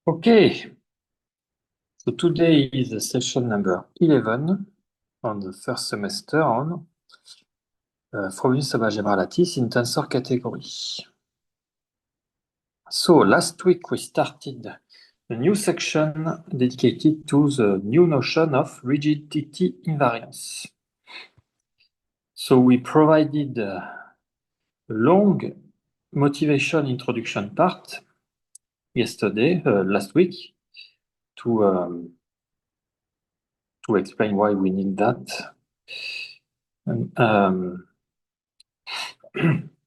Okay, so today is the session number 11 on the first semester on Frobenius subalgebra lattice in tensor category. So last week we started a new section dedicated to the new notion of rigidity invariance. So we provided a long motivation introduction part yesterday, last week, to explain why we need that.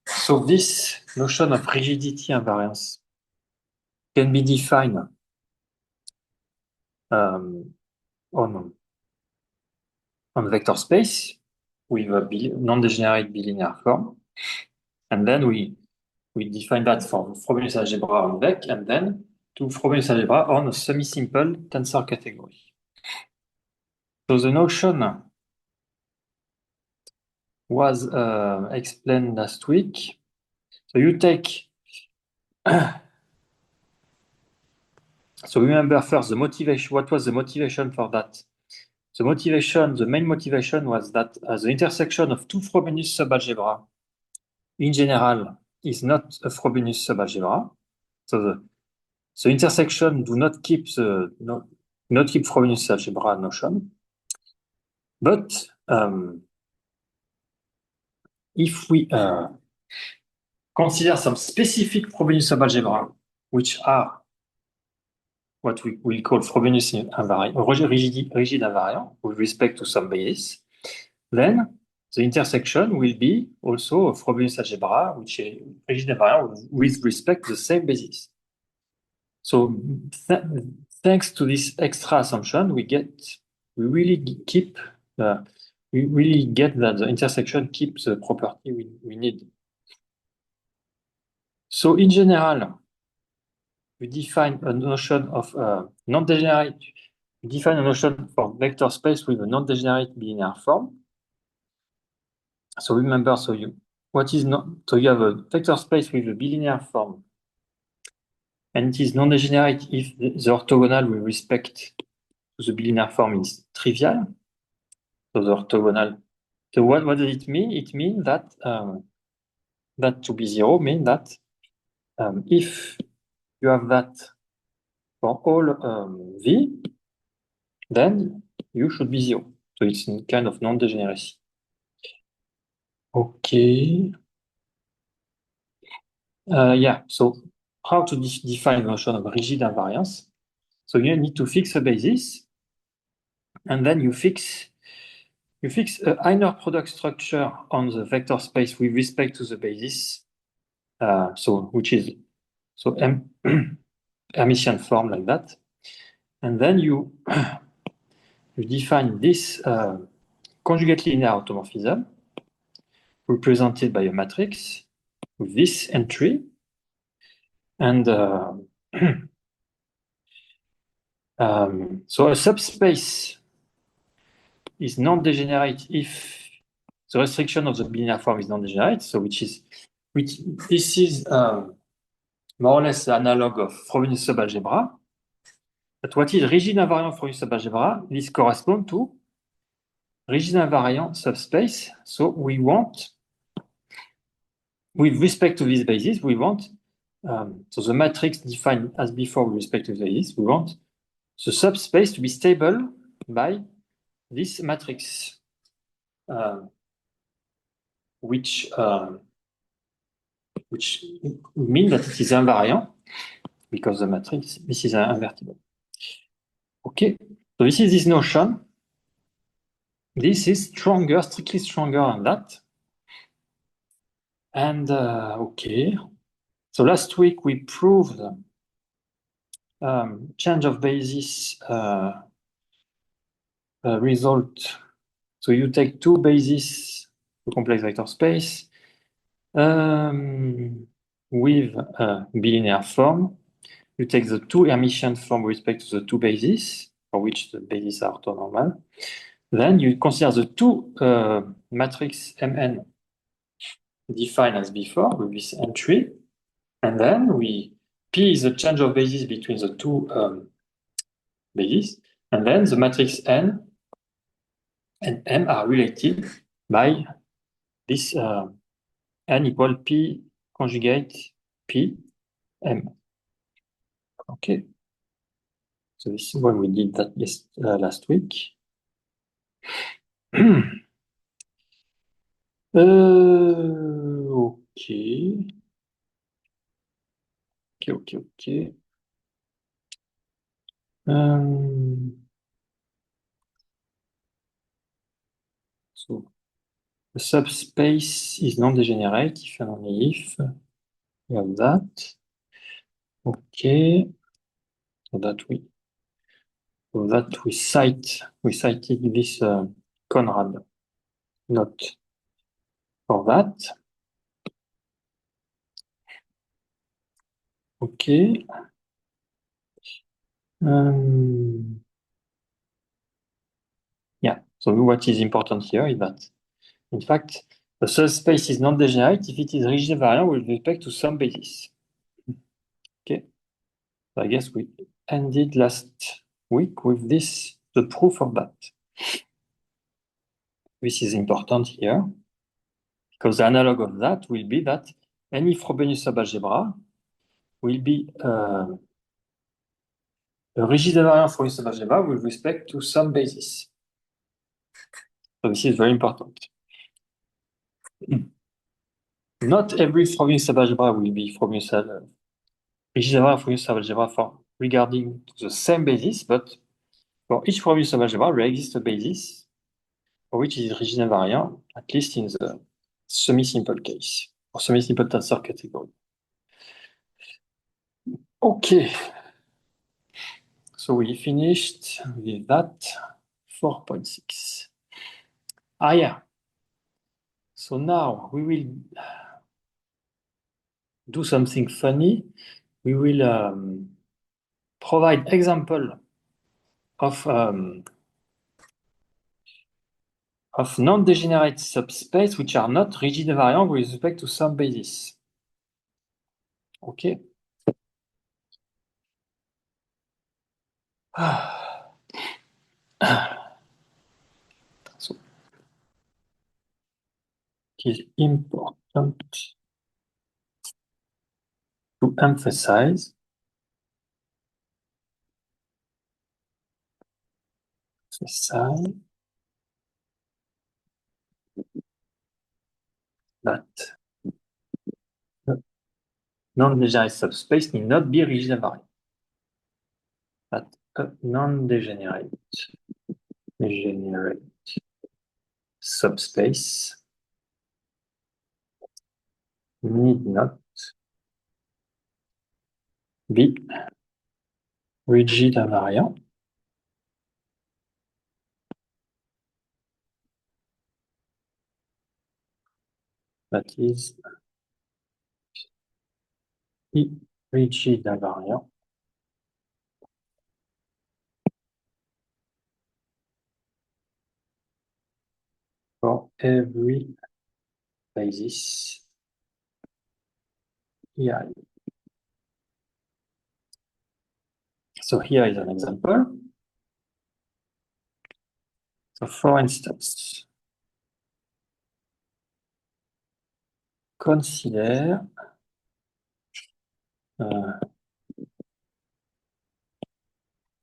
So this notion of rigidity invariance can be defined on vector space with a non-degenerate bilinear form. And then we define that for Frobenius algebra on VEC, and then to Frobenius algebra on a semi-simple tensor category. So the notion was explained last week. So you take, so remember first the motivation. What was the motivation for that? The main motivation was that the intersection of two Frobenius subalgebra in general is not a Frobenius subalgebra. So the intersection do not keep Frobenius algebra notion. But if we consider some specific Frobenius subalgebra, which are what we will call Frobenius rigid invariant with respect to some basis, then the intersection will be also a Frobenius algebra, which is rigid invariant with respect to the same basis. So thanks to this extra assumption, we really get that the intersection keeps the property we need. So in general, we define a notion of non-degenerate. We define a notion for vector space with a non-degenerate bilinear form. So remember, you have a vector space with a bilinear form, and it is non-degenerate if the orthogonal with respect to the bilinear form is trivial. So the orthogonal. So what does it mean? It means that that to be zero means that if you have that for all v, then you should be zero. So it's a kind of non-degeneracy. Okay. Yeah, so how to define the notion of rigid invariance? So you need to fix a basis, and then you fix a inner product structure on the vector space with respect to the basis. Which is Hermitian form like that, and then you define this conjugate linear automorphism represented by a matrix with this entry, and so a subspace is non-degenerate if the restriction of the bilinear form is non-degenerate. So this is more or less the analog of Frobenius subalgebra. But what is rigid invariant Frobenius subalgebra? This corresponds to rigid invariant subspace. So we want, with respect to this basis, we want, so the matrix defined as before with respect to the basis, we want the subspace to be stable by this matrix, which means that it is invariant because the matrix, this is invertible. Okay, so this is this notion. This is strictly stronger than that. And okay, so last week we proved change of basis result. So you take two bases to complex vector space with a bilinear form. You take the two Hermitian form with respect to the two bases, for which the bases are orthonormal. Then you consider the two matrix Mn defined as before with this entry, and then we P is the change of basis between the two bases, and then the matrix N and M are related by this N equal P conjugate P M. Okay. So this is when we did that last week. Okay. Okay. So the subspace is non-degenerate if and only if we have that. Okay. We cited this Conrad note for that. Okay. Yeah. So what is important here is that, in fact, the subspace is non-degenerate if it is rigid invariant with respect to some basis. Okay. So I guess we ended last week with this, the proof of that. This is important here, because the analog of that will be that any Frobenius subalgebra will be a rigid invariant Frobenius subalgebra with respect to some basis. So this is very important. Not every Frobenius subalgebra will be Frobenius rigid invariant Frobenius subalgebra for regarding the same basis, but for each Frobenius subalgebra, there exists a basis for which it is rigid invariant, at least in the semi-simple case, or semi-simple tensor category. Okay. So we finished with that 4.6. Yeah. So now we will do something funny. We will provide example of non-degenerate subspace which are not rigid invariant with respect to some basis. Okay. So it is important to emphasize that non-degenerate subspace need not be rigid invariant. That a non-degenerate subspace need not be rigid invariant. That is rigid invariant for every basis EI. So here is an example. So for instance, consider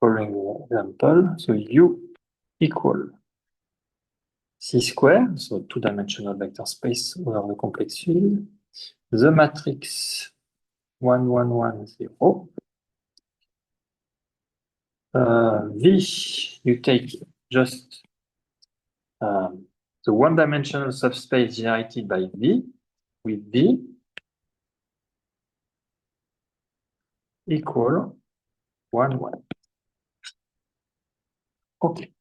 following example. So U equal C square, so two-dimensional vector space over the complex field. The matrix 1, 1, 1, 0. V, you take just the one-dimensional subspace generated by V with V equal 1, 1. Okay.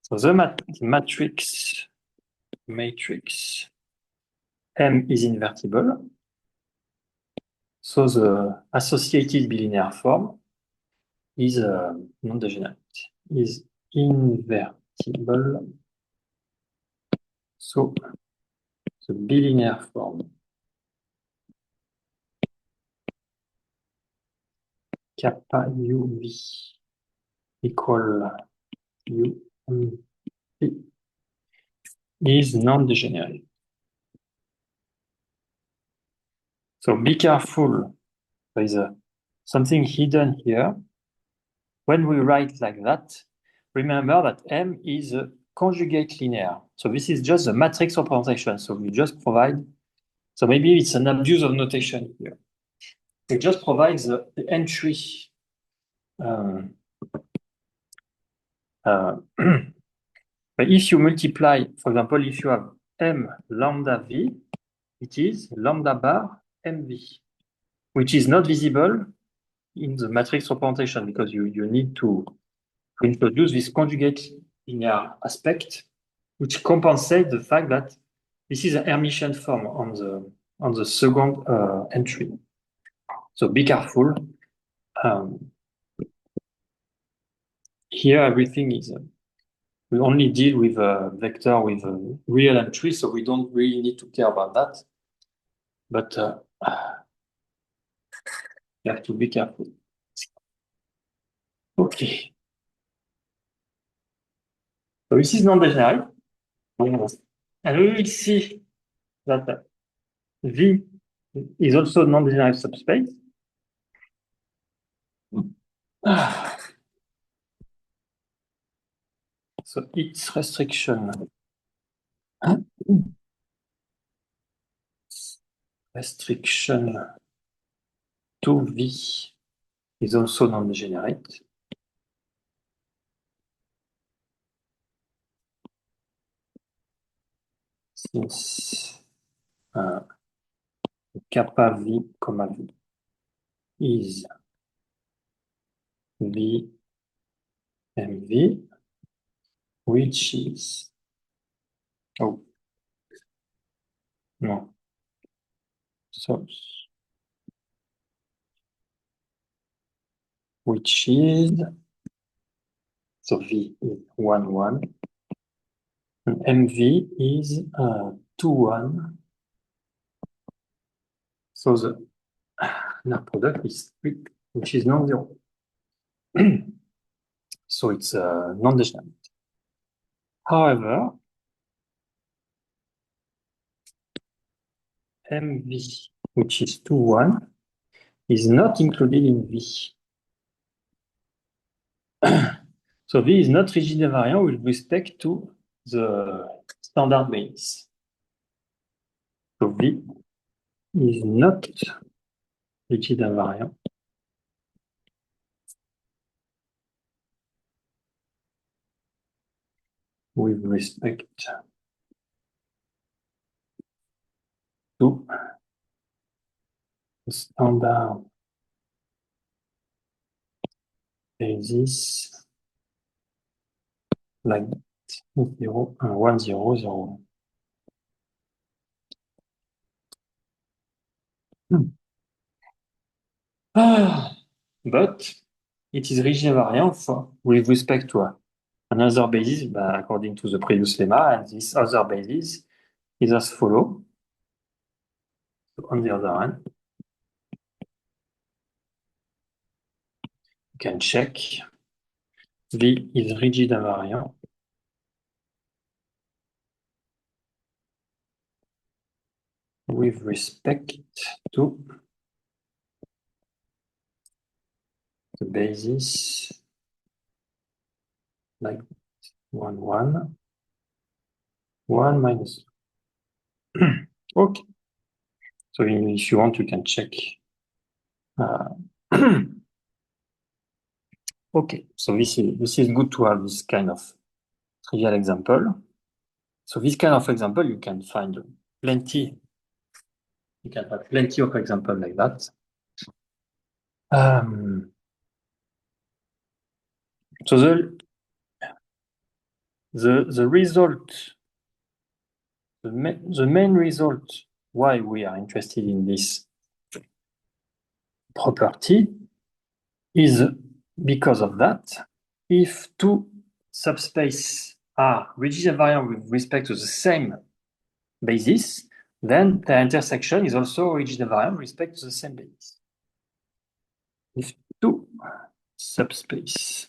So the matrix M is invertible. So the associated bilinear form is non-degenerate, is invertible. So the bilinear form kappa uv equal u is non-degenerate. So be careful. There is something hidden here. When we write like that, remember that M is a conjugate linear. So this is just the matrix representation. So we just provide, so maybe it's an abuse of notation here. We just provide the entry. But if you multiply, for example, if you have M lambda V, it is lambda bar MV, which is not visible in the matrix representation because you need to introduce this conjugate linear aspect, which compensates the fact that this is an Hermitian form on the second entry. So be careful. Here, everything is, we only deal with a vector with a real entry, so we don't really need to care about that. But you have to be careful. Okay. So this is non-degenerate. And we will see that V is also a non-degenerate subspace. So its restriction to V is also non-degenerate. Since kappa V, comma V is V MV, which is, oh, no, so, which is, so V is 1, 1, and MV is 2, 1. So the product is 3, which is non-zero. So it's non-degenerate. However, MV, which is 2, 1, is not included in V. So V is not rigid invariant with respect to the standard basis. So V is not rigid invariant with respect to the standard basis like 0, 1, 0, 0. But it is rigid invariant with respect to another basis, according to the previous lemma, and this other basis is as follows. So on the other hand, you can check V is rigid invariant with respect to the basis like 1, 1, 1 minus. Okay. So if you want, you can check. Okay, so this is good to have this kind of trivial example. So this kind of example, you can find plenty. You can have plenty of examples like that. So the result, the main result why we are interested in this property is because of that. If two subspaces are rigid invariant with respect to the same basis, then the intersection is also rigid invariant with respect to the same basis. with two subspace.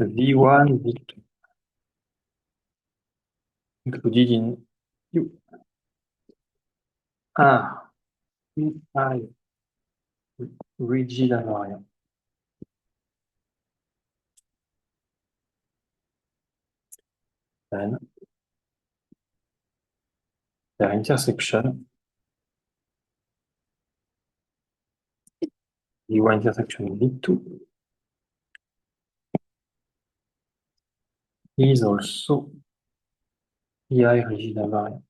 V1, V2, included in U. VI rigid invariant. Then their intersection, V1 intersection V2, is also VI rigid invariant.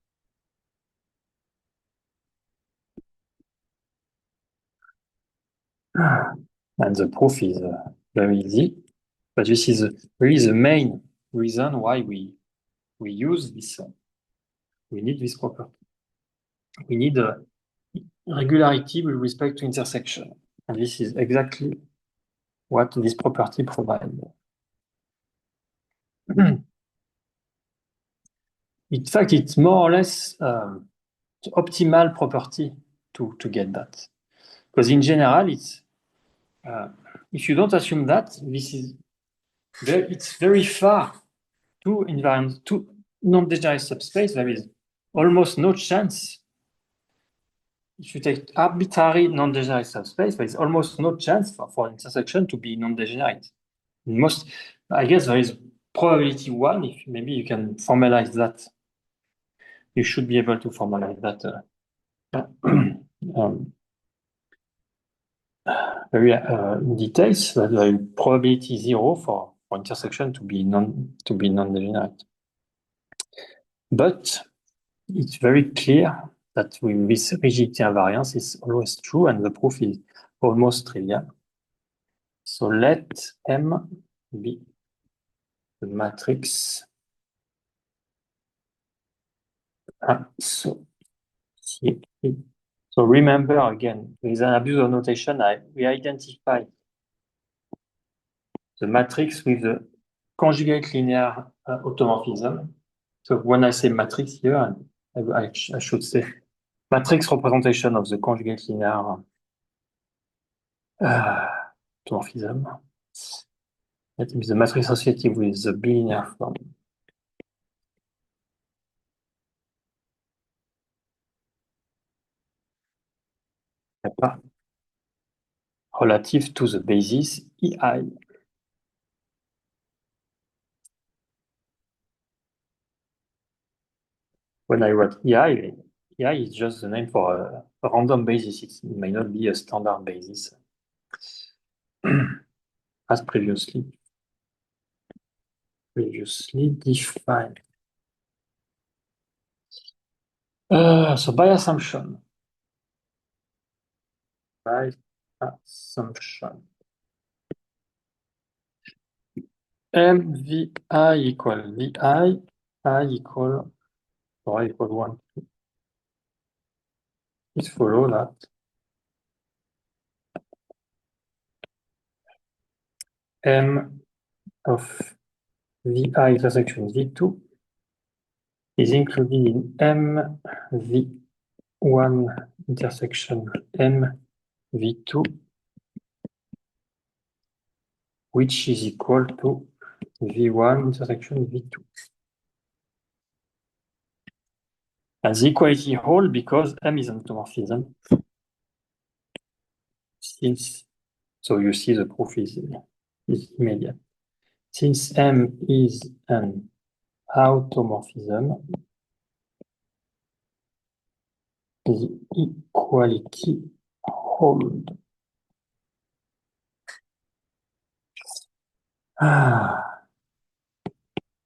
And the proof is very easy, but this is really the main reason why we use this. We need this property. We need regularity with respect to intersection, and this is exactly what this property provides. In fact, it's more or less the optimal property to get that, because in general, it's if you don't assume that, it's very far to invariant to non-degenerate subspace. There is almost no chance. If you take arbitrary non-degenerate subspace, there is almost no chance for intersection to be non-degenerate. Most, I guess, there is probability 1. If maybe you can formalize that, you should be able to formalize that. Very in details, that there is probability 0 for intersection to be non-degenerate. But it's very clear that with this rigidity invariance is always true, and the proof is almost trivial. So let M be the matrix. So remember again, with an abuse of notation, we identify the matrix with the conjugate linear automorphism. So when I say matrix here, I should say matrix representation of the conjugate linear automorphism. That is the matrix associative with the bilinear form. Relative to the basis EI. When I wrote EI is just the name for a random basis. It may not be a standard basis as previously defined. So by assumption, MVI equal VI, I equal 1. It follows that M of VI intersection V2 is included in MV1 intersection MV2, which is equal to V1 intersection V2. And the equality holds because M is an automorphism. So you see the proof is immediate. Since M is an automorphism, the equality holds.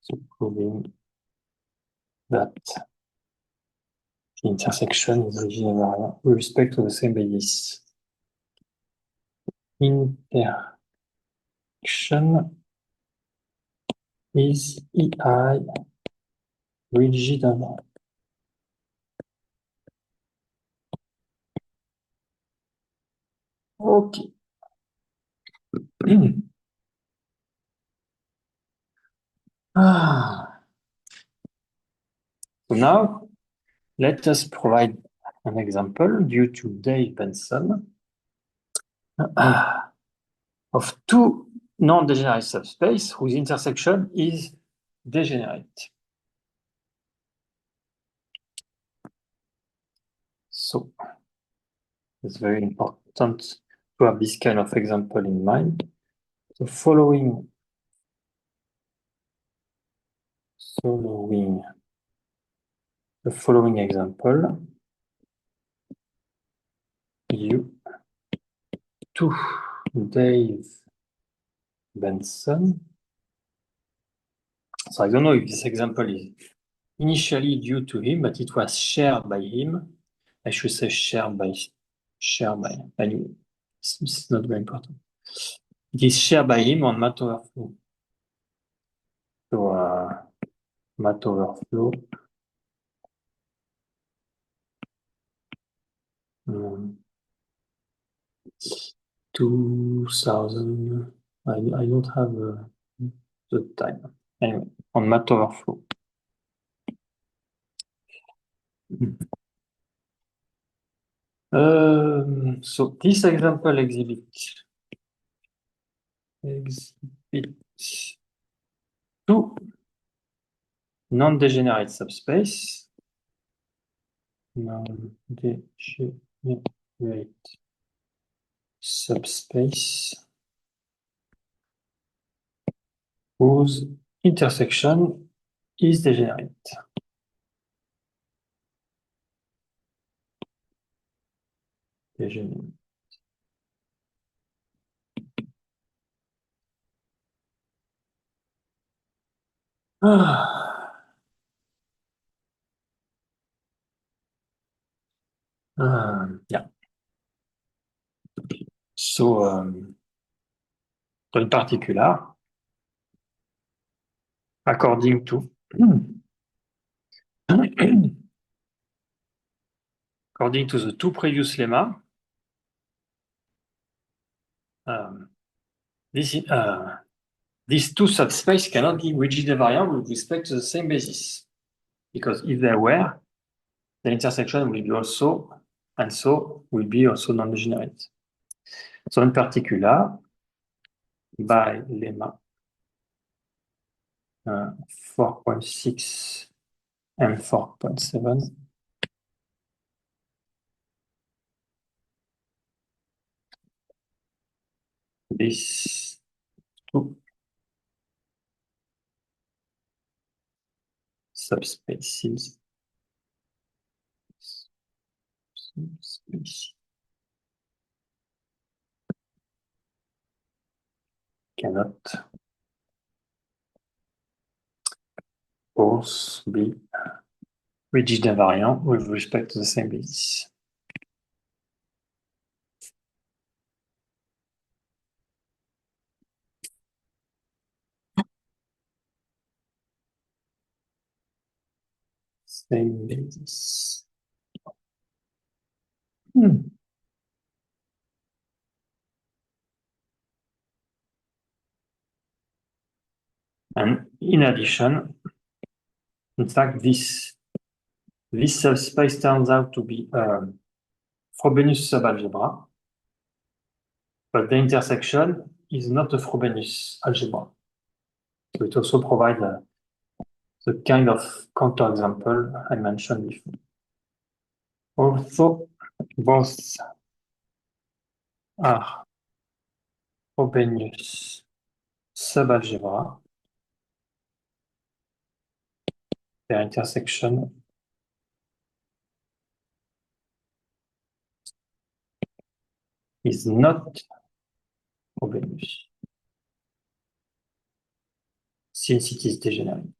So proving that the intersection is rigid invariant with respect to the same basis. Intersection is EI rigid invariant. Okay. So now let us provide an example due to Dave Benson of two non-degenerate subspace whose intersection is degenerate. So it's very important to have this kind of example in mind. The following example, to Dave Benson. So I don't know if this example is initially due to him, but it was shared by him. I should say shared by. Anyway, it's not very important. It is shared by him on Math Overflow. So Math Overflow. 2000. I don't have the time. Anyway, on Math Overflow. So this example exhibits two non-degenerate subspace. Non-degenerate subspace whose intersection is degenerate. Yeah. So, in particular, according to the two previous lemma, these two subspace cannot be rigid invariant with respect to the same basis, because if they were, the intersection will be also, and so will be also non-degenerate. So in particular, by lemma 4.6 and 4.7, these two subspaces cannot both be rigid invariant with respect to the same basis. Same basis. And in addition, in fact, this subspace turns out to be Frobenius subalgebra, but the intersection is not a Frobenius algebra. So it also provides the kind of counterexample I mentioned before. Also, both are Frobenius subalgebra. Their intersection is not Frobenius, since it is degenerate.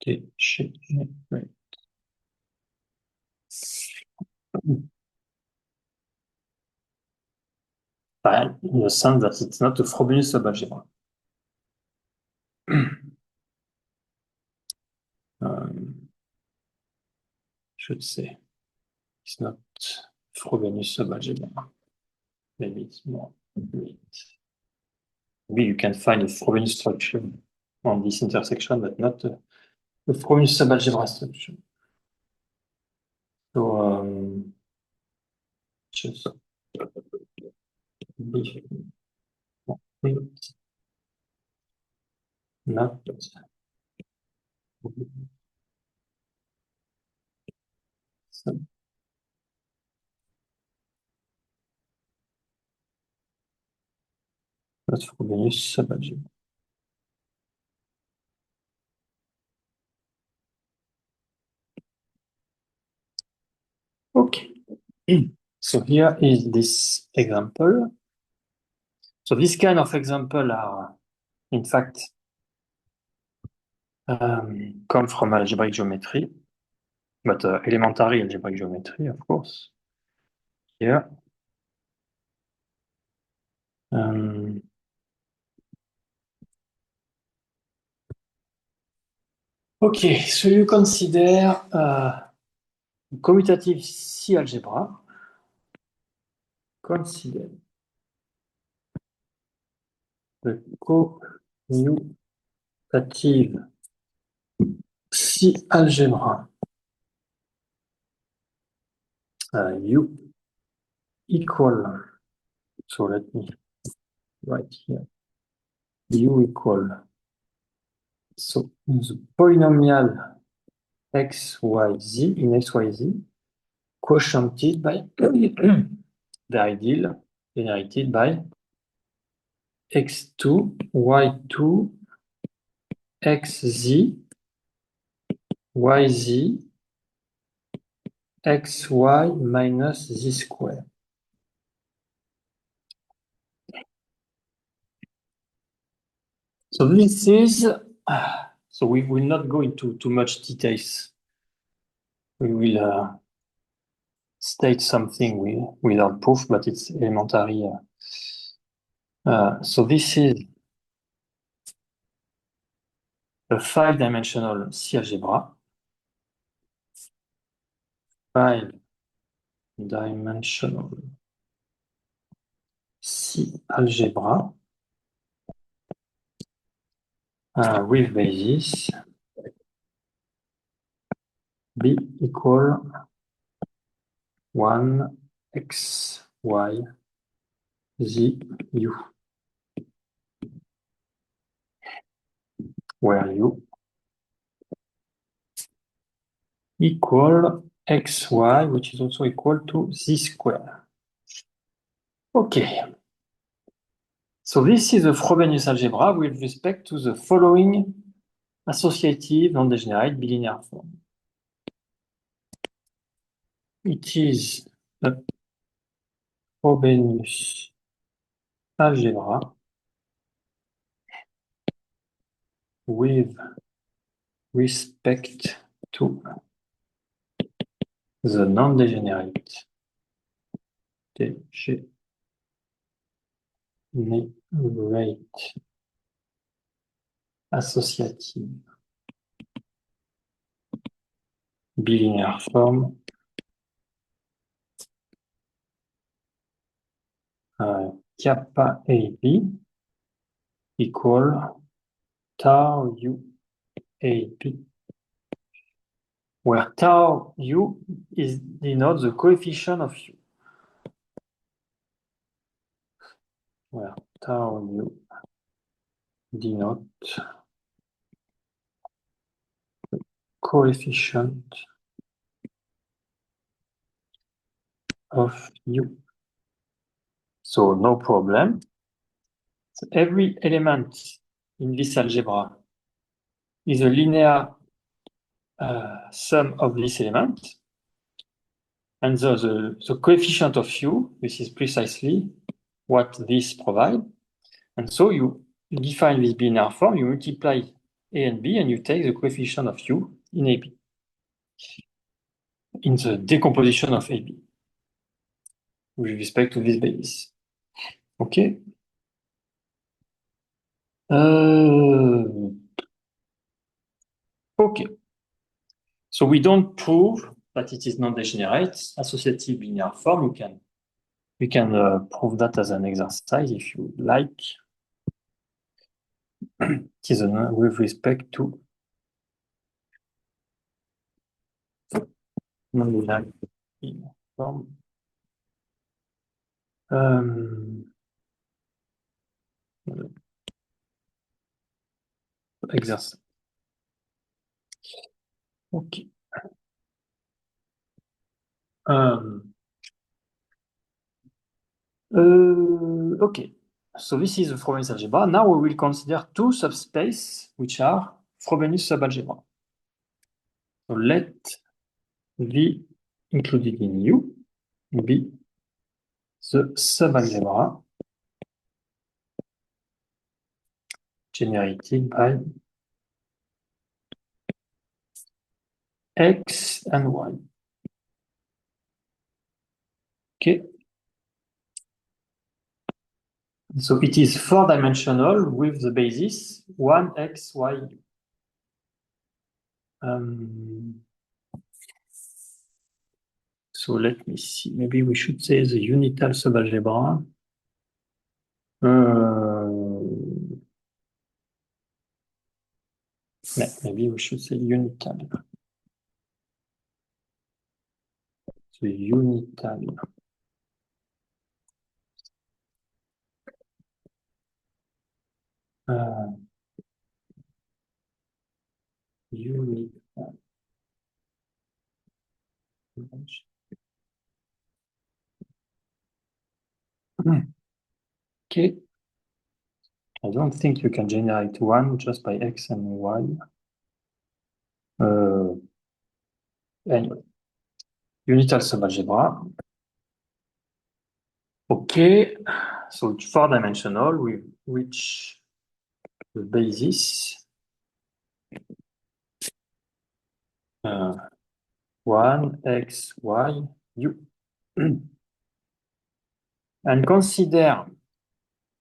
Degenerate. In the sense that it's not a Frobenius subalgebra. Should say it's not Frobenius subalgebra. Maybe it's more. Maybe you can find a Frobenius structure on this intersection, but not the Frobenius subalgebra structure. So just be not not Frobenius subalgebra. Okay. So here is this example. So this kind of example are, in fact, come from algebraic geometry, but elementary algebraic geometry, of course. Here. Okay, so you consider commutative C algebra. Consider the commutative C algebra U equal, so let me write here, U equal, so the polynomial x, y, z in x, y, z quotiented by the ideal generated by x2, y2, xz, yz, xy minus z square. So this is, so we will not go into too much details. We will state something without proof, but it's elementary. So this is a 5-dimensional C algebra. 5-dimensional C algebra with basis B equal 1 x, y, z, u, where u equal xy, which is also equal to z square. Okay. So this is a Frobenius algebra with respect to the following associative non-degenerate bilinear form. It is a Frobenius algebra with respect to the non-degenerate associative bilinear form kappa AB equal tau u AB, where tau u denotes the coefficient of u. Where tau u denotes coefficient of u. So no problem. So every element in this algebra is a linear sum of this element. And the coefficient of u, this is precisely what this provides. And so you define this bilinear form, you multiply A and B, and you take the coefficient of u in AB, in the decomposition of AB, with respect to this basis. Okay. Okay. So we don't prove that it is non-degenerate associative linear form. We can prove that as an exercise if you like. It is with respect to Non-linearity form. Euh, exercice. Ok. Euh, okay. So this is the Frobenius algebra. Now we will consider two subspace which are Frobenius subalgebra. So let V included in U be the subalgebra generated by X and Y. Okay. So it is four-dimensional with the basis 1x, y, u. So let me see. Maybe we should say the unital subalgebra. Maybe we should say unital. So unital. Unital. Okay. I don't think you can generate one just by X and Y. Anyway, unital subalgebra. Okay, so it's four-dimensional with which the basis 1, X, Y, U. And consider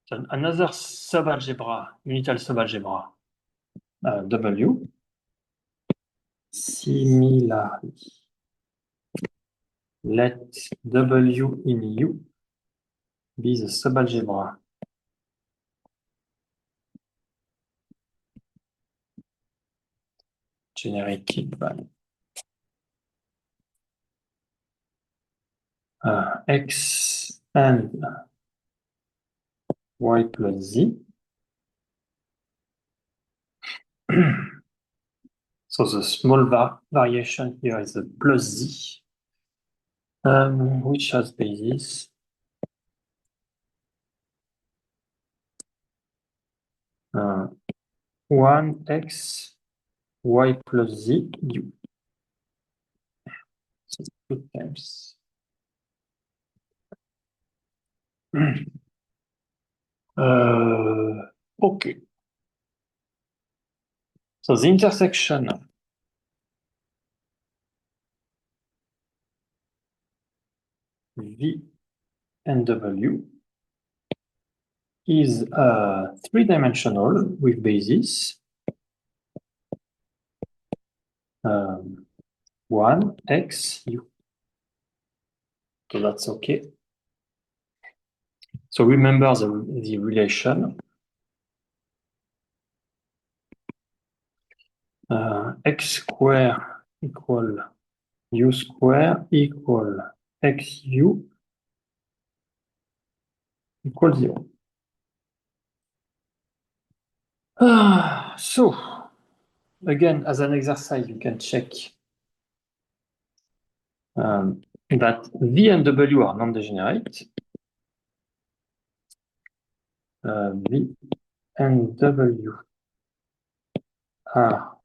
another subalgebra, unital subalgebra, W. Similarly, let W in U be the subalgebra generated by X and Y plus Z. So the small variation here is the plus Z, which has basis 1x y plus z u. So 2 times. Okay. So the intersection V and W is three-dimensional with basis 1 x u. So that's okay. So remember the relation x square equal u square equal xu equal 0. So, again, as an exercise, you can check that V and W are non-degenerate. V and W are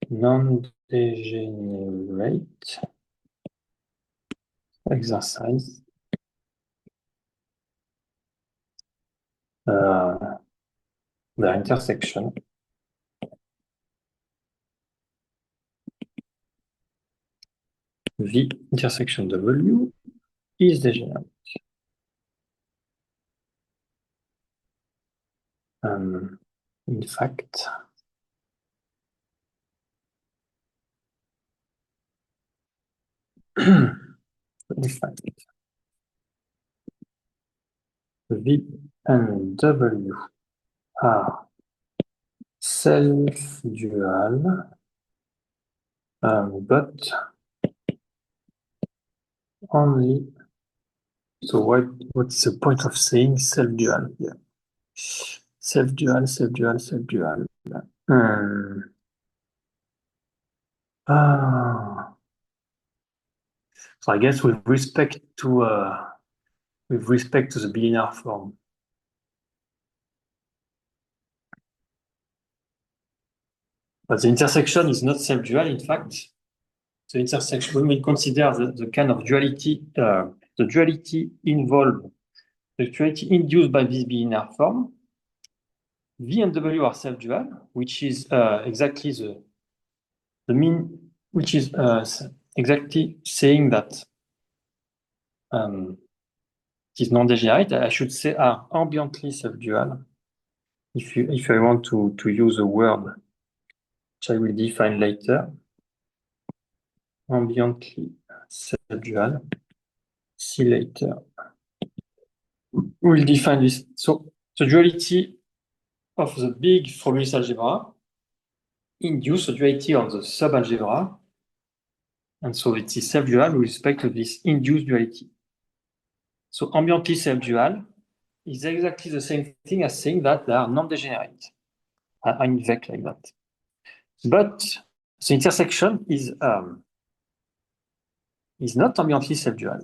non-degenerate. Exercise. The intersection V intersection W is degenerate. In fact, V and W are self-dual, but only. So what is the point of saying self-dual here? Self-dual, self-dual, self-dual. Ah. So I guess with respect to the bilinear form. But the intersection is not self-dual, in fact. The intersection, when we consider the kind of duality, the duality involved, the duality induced by this bilinear form, V and W are self-dual, which is exactly the mean, which is exactly saying that it is non-degenerate. I should say are ambiently self-dual. If I want to use a word which I will define later, ambiently self-dual. See later. We'll define this. So the duality of the big Frobenius algebra induce the duality of the subalgebra, and so it is self-dual with respect to this induced duality. So ambiently self-dual is exactly the same thing as saying that they are non-degenerate. I invent like that. But the intersection is not ambiently self-dual.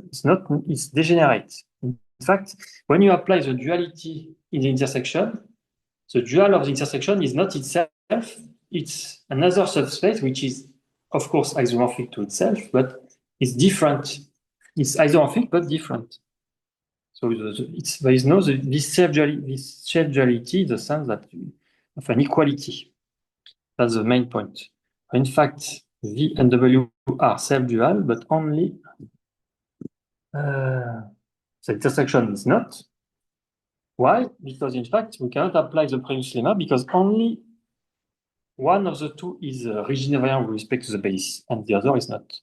It's degenerate. In fact, when you apply the duality in the intersection, the dual of the intersection is not itself, it's another subspace which is, of course, isomorphic to itself, but it's different. It's isomorphic but different. So there is no this self-duality in the sense that of an equality. That's the main point. In fact, V and W are self-dual, but only the intersection is not. Why? Because in fact, we cannot apply the previous lemma because only one of the two is rigid-invariant with respect to the base, and the other is not.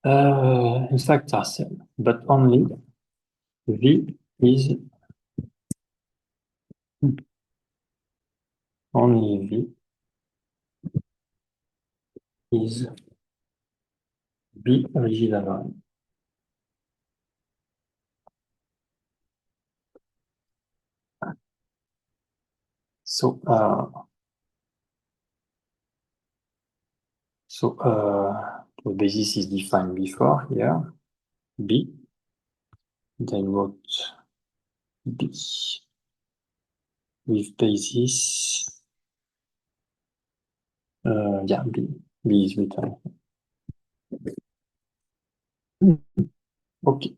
In fact, are self, but only V is only V is B rigid-invariant. So the basis is defined before here, B. Then wrote B with basis. Yeah, B is written. Okay.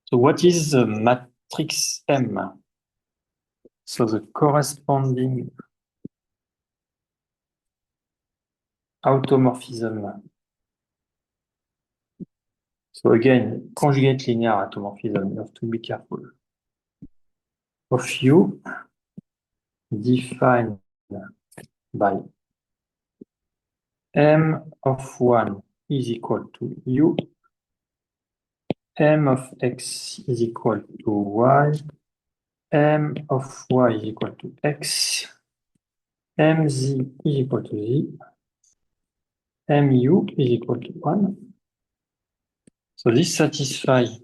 So what is the matrix M? So the corresponding automorphism. So again, conjugate linear automorphism, you have to be careful. Of U defined by M of 1 is equal to U, M of X is equal to Y, M of Y is equal to X, MZ is equal to Z, MU is equal to 1. So this satisfies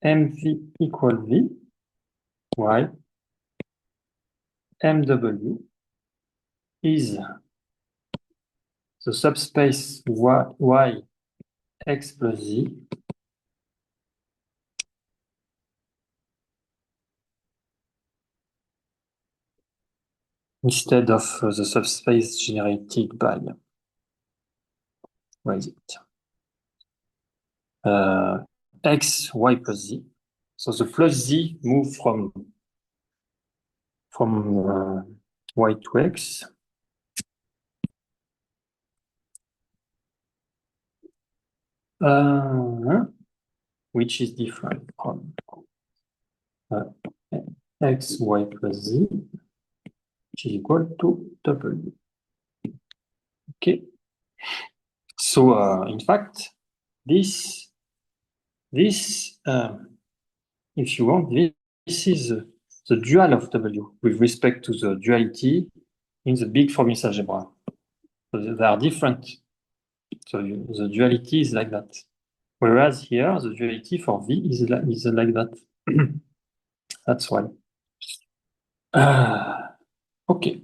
MV equal V, Y, MW is the subspace Y X plus Z instead of the subspace generated by, where is it? X, Y plus Z. So the plus Z move from Y to X. Which is different from X, Y plus Z, which is equal to W. Okay. So in fact, this if you want, this is the dual of W with respect to the duality in the big Frobenius algebra. So they are different. So the duality is like that. Whereas here, the duality for V is like that. That's why. Okay.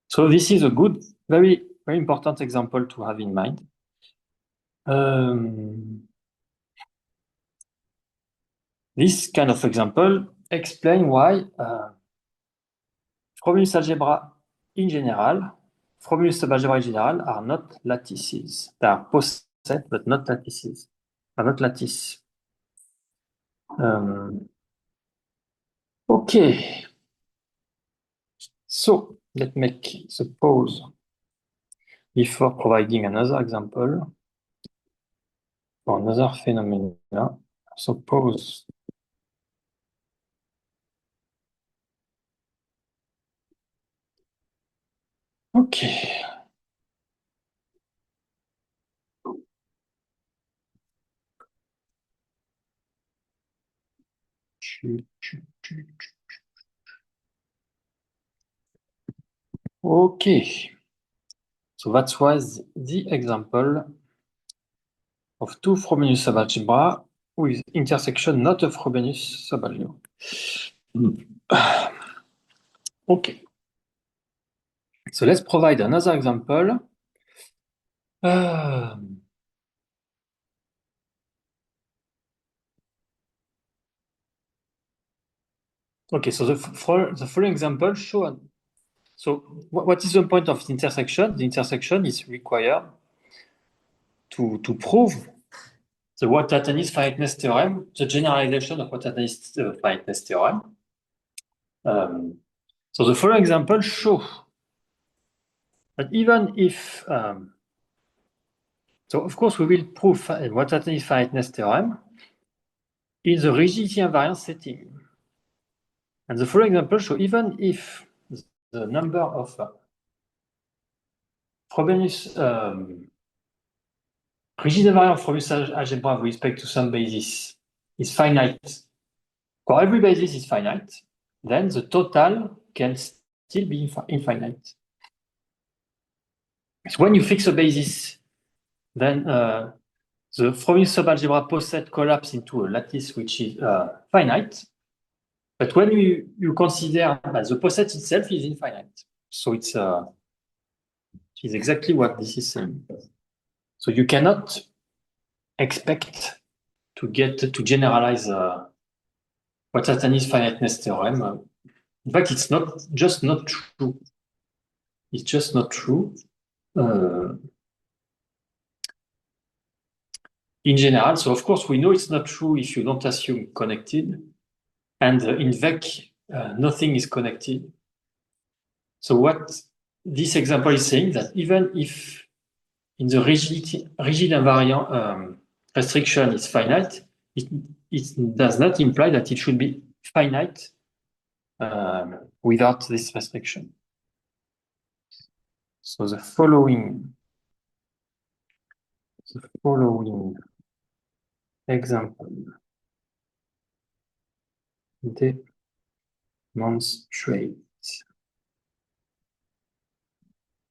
So this is a good, very, very important example to have in mind. This kind of example explain why Frobenius algebra in general, Frobenius subalgebra in general are not lattices. They are poset, but not lattices. Are not lattice. Okay. So let's make the pause before providing another example for another phenomena. So pause. Okay. Okay. So that was the example of two Frobenius subalgebra with intersection not a Frobenius subalgebra. Okay. So let's provide another example. Okay, so the following example show. So what is the point of the intersection? The intersection is required to prove the Watt-Latanis finiteness theorem, the generalization of Watt-Latanis finiteness theorem. So the following example show that even if so of course we will prove Watt-Latanis finiteness theorem in the rigidity invariance setting. And the following example show even if the number of Frobenius rigid invariant Frobenius algebra with respect to some basis is finite. For every basis is finite, then the total can still be infinite. So when you fix a basis, then the Frobenius subalgebra poset collapse into a lattice which is finite. But when you consider that the poset itself is infinite, so it's exactly what this is saying. So you cannot expect to generalize Watt-Latanis finiteness theorem. In fact, it's just not true. It's just not true. In general, so of course we know it's not true if you don't assume connected, and in VEC, nothing is connected. So what this example is saying that even if in the rigid invariant restriction is finite, it does not imply that it should be finite without this restriction. So the following example demonstrate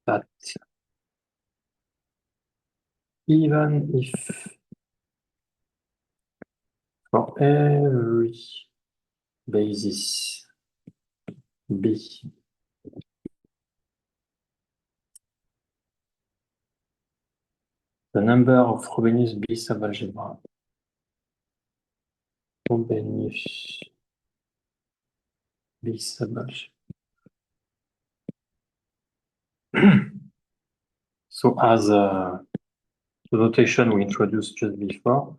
that even if for every basis B the number of Frobenius B subalgebra Frobenius B subalgebra. So as the notation we introduced just before,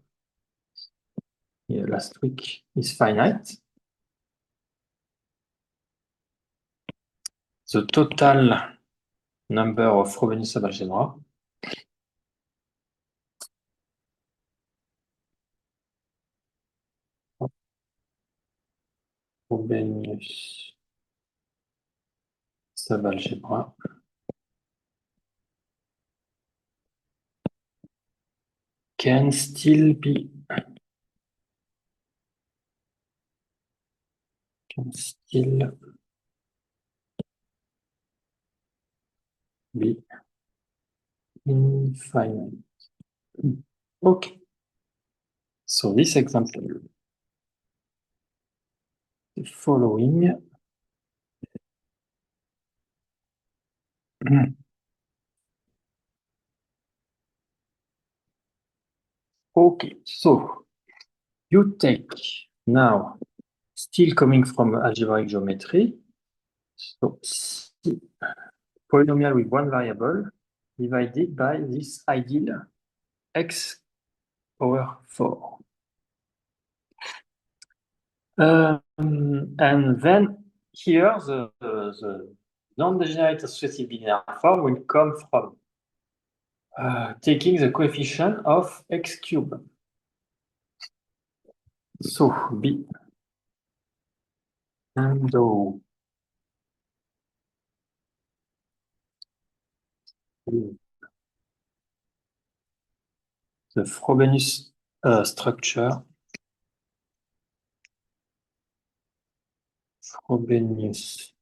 last week, is finite. The total number of Frobenius subalgebra Frobenius subalgebra can still be infinite. Okay. So this example, the following. Okay, so you take now, still coming from algebraic geometry, so C, polynomial with one variable divided by this ideal x power 4. And then here the non-degenerate associative linear form will come from taking the coefficient of x cubed. So B and O the Frobenius structure. Frobenius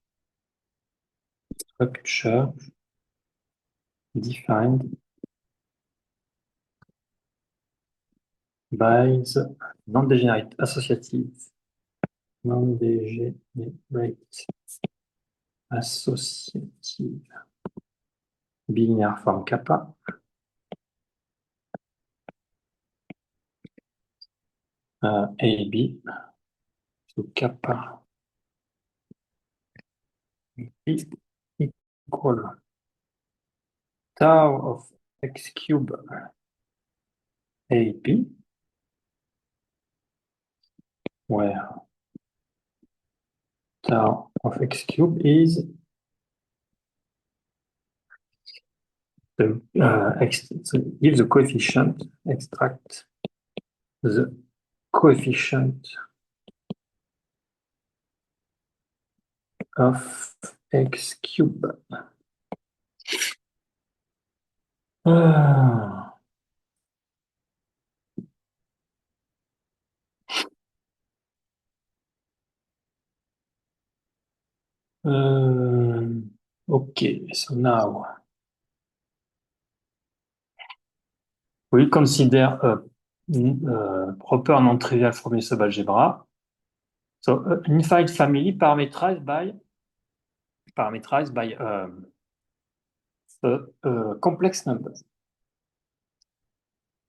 structure defined by the non-degenerate associative binaire form kappa AB, so kappa is equal tau of x cube AB, where tau of x cube is give the coefficient, extract the coefficient of x cube. Okay, so now we consider a proper non-trivial Frobenius subalgebra. So an infinite family parameterized by complex numbers.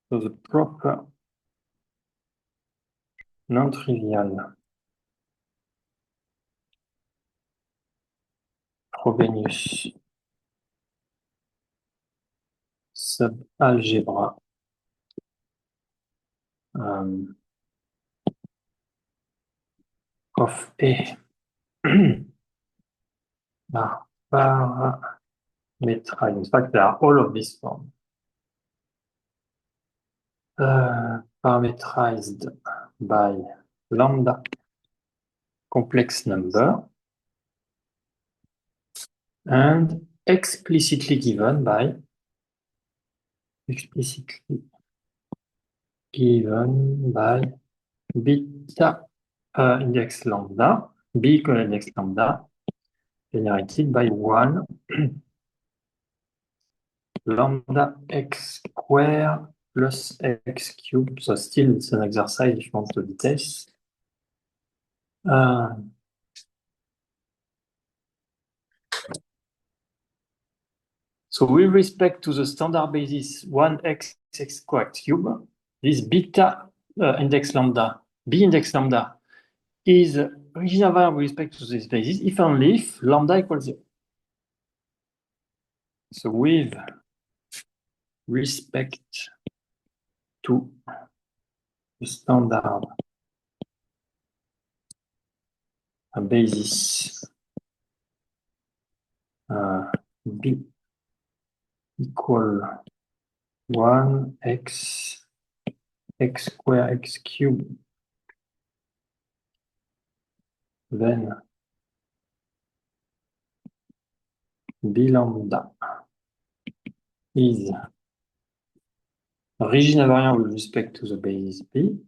So the proper non-trivial Frobenius subalgebra of A are parameterized. In fact, they are all of this form. Parameterized by lambda complex number and explicitly given by beta index lambda, b equal index lambda, generated by 1 lambda x square plus x cube. So still it's an exercise if you want the details. So with respect to the standard basis 1x x square x cube, this beta index lambda, b index lambda, is original variable with respect to this basis if only if lambda equals 0. So with respect to the standard basis b equal 1x x square x cube, then b lambda is original variable with respect to the basis b,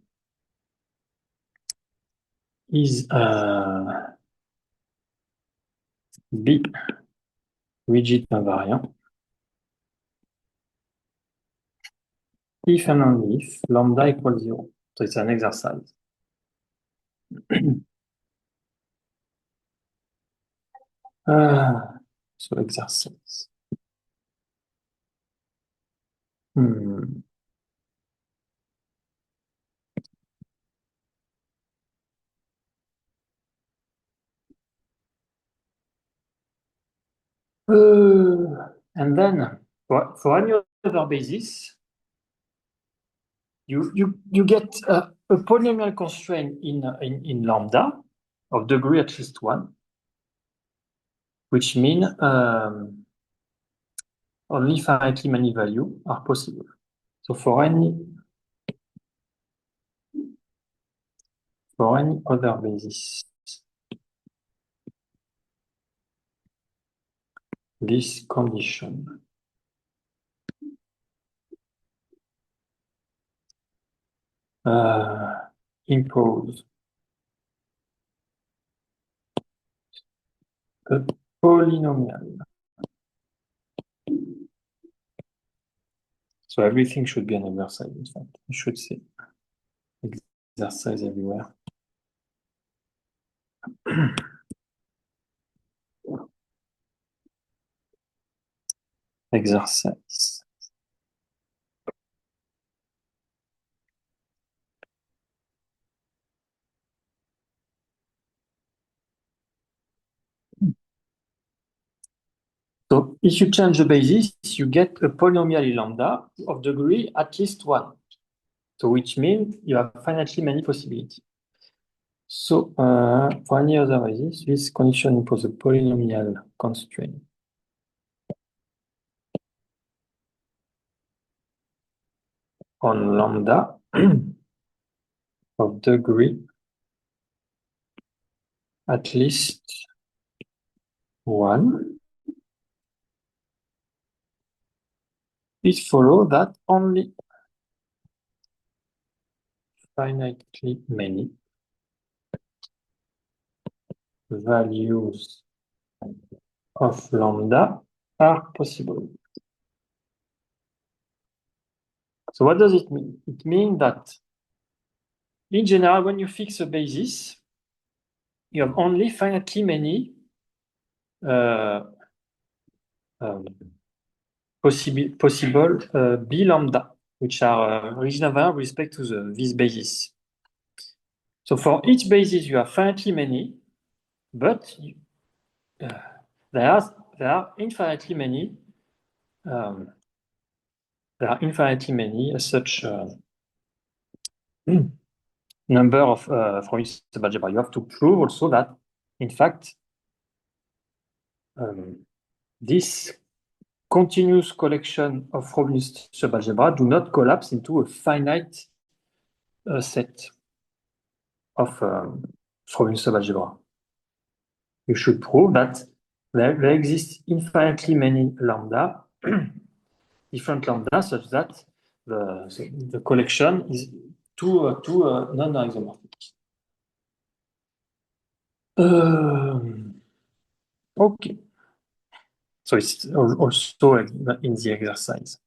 is b rigid invariant if and only if lambda equals 0. So it's an exercise. So exercise. Hmm. And then for any other basis, you get a polynomial constraint in lambda of degree at least 1, which means only finitely many values are possible. So for any other basis, this condition impose a polynomial. So everything should be an exercise, in fact. I should say exercise everywhere. Exercise. So if you change the basis, you get a polynomial in lambda of degree at least 1. So which means you have finitely many possibilities. So for any other basis, this condition imposes a polynomial constraint on lambda of degree at least 1. It follows that only finitely many values of lambda are possible. So what does it mean? It means that in general, when you fix a basis, you have only finitely many possible B lambda, which are original variable with respect to this basis. So for each basis, you have finitely many, but there are infinitely many. There are infinitely many such number of Frobenius algebra. You have to prove also that, in fact, this continuous collection of Frobenius subalgebra do not collapse into a finite set of Frobenius subalgebra. You should prove that there exists infinitely many lambda, different lambda, such that the collection is two non-isomorphic. Okay. So it's also in the exercise.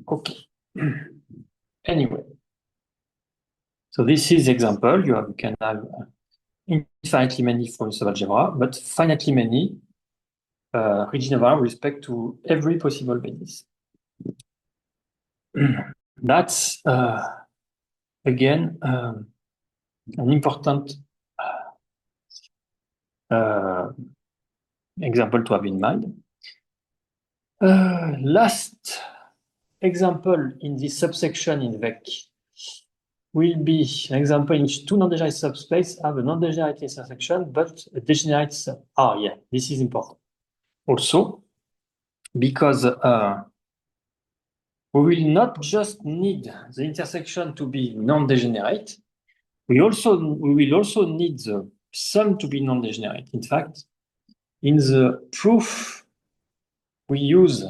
Okay. Anyway, so this is example. You can have infinitely many Frobenius algebra, but finitely many regional variable with respect to every possible basis. That's again an important example to have in mind. Last example in this subsection in VEC will be an example in which two non-degenerate subspace have a non-degenerate intersection, but a degenerate sub. Yeah, this is important. Also, because we will not just need the intersection to be non-degenerate, we will also need the sum to be non-degenerate. In fact, in the proof we use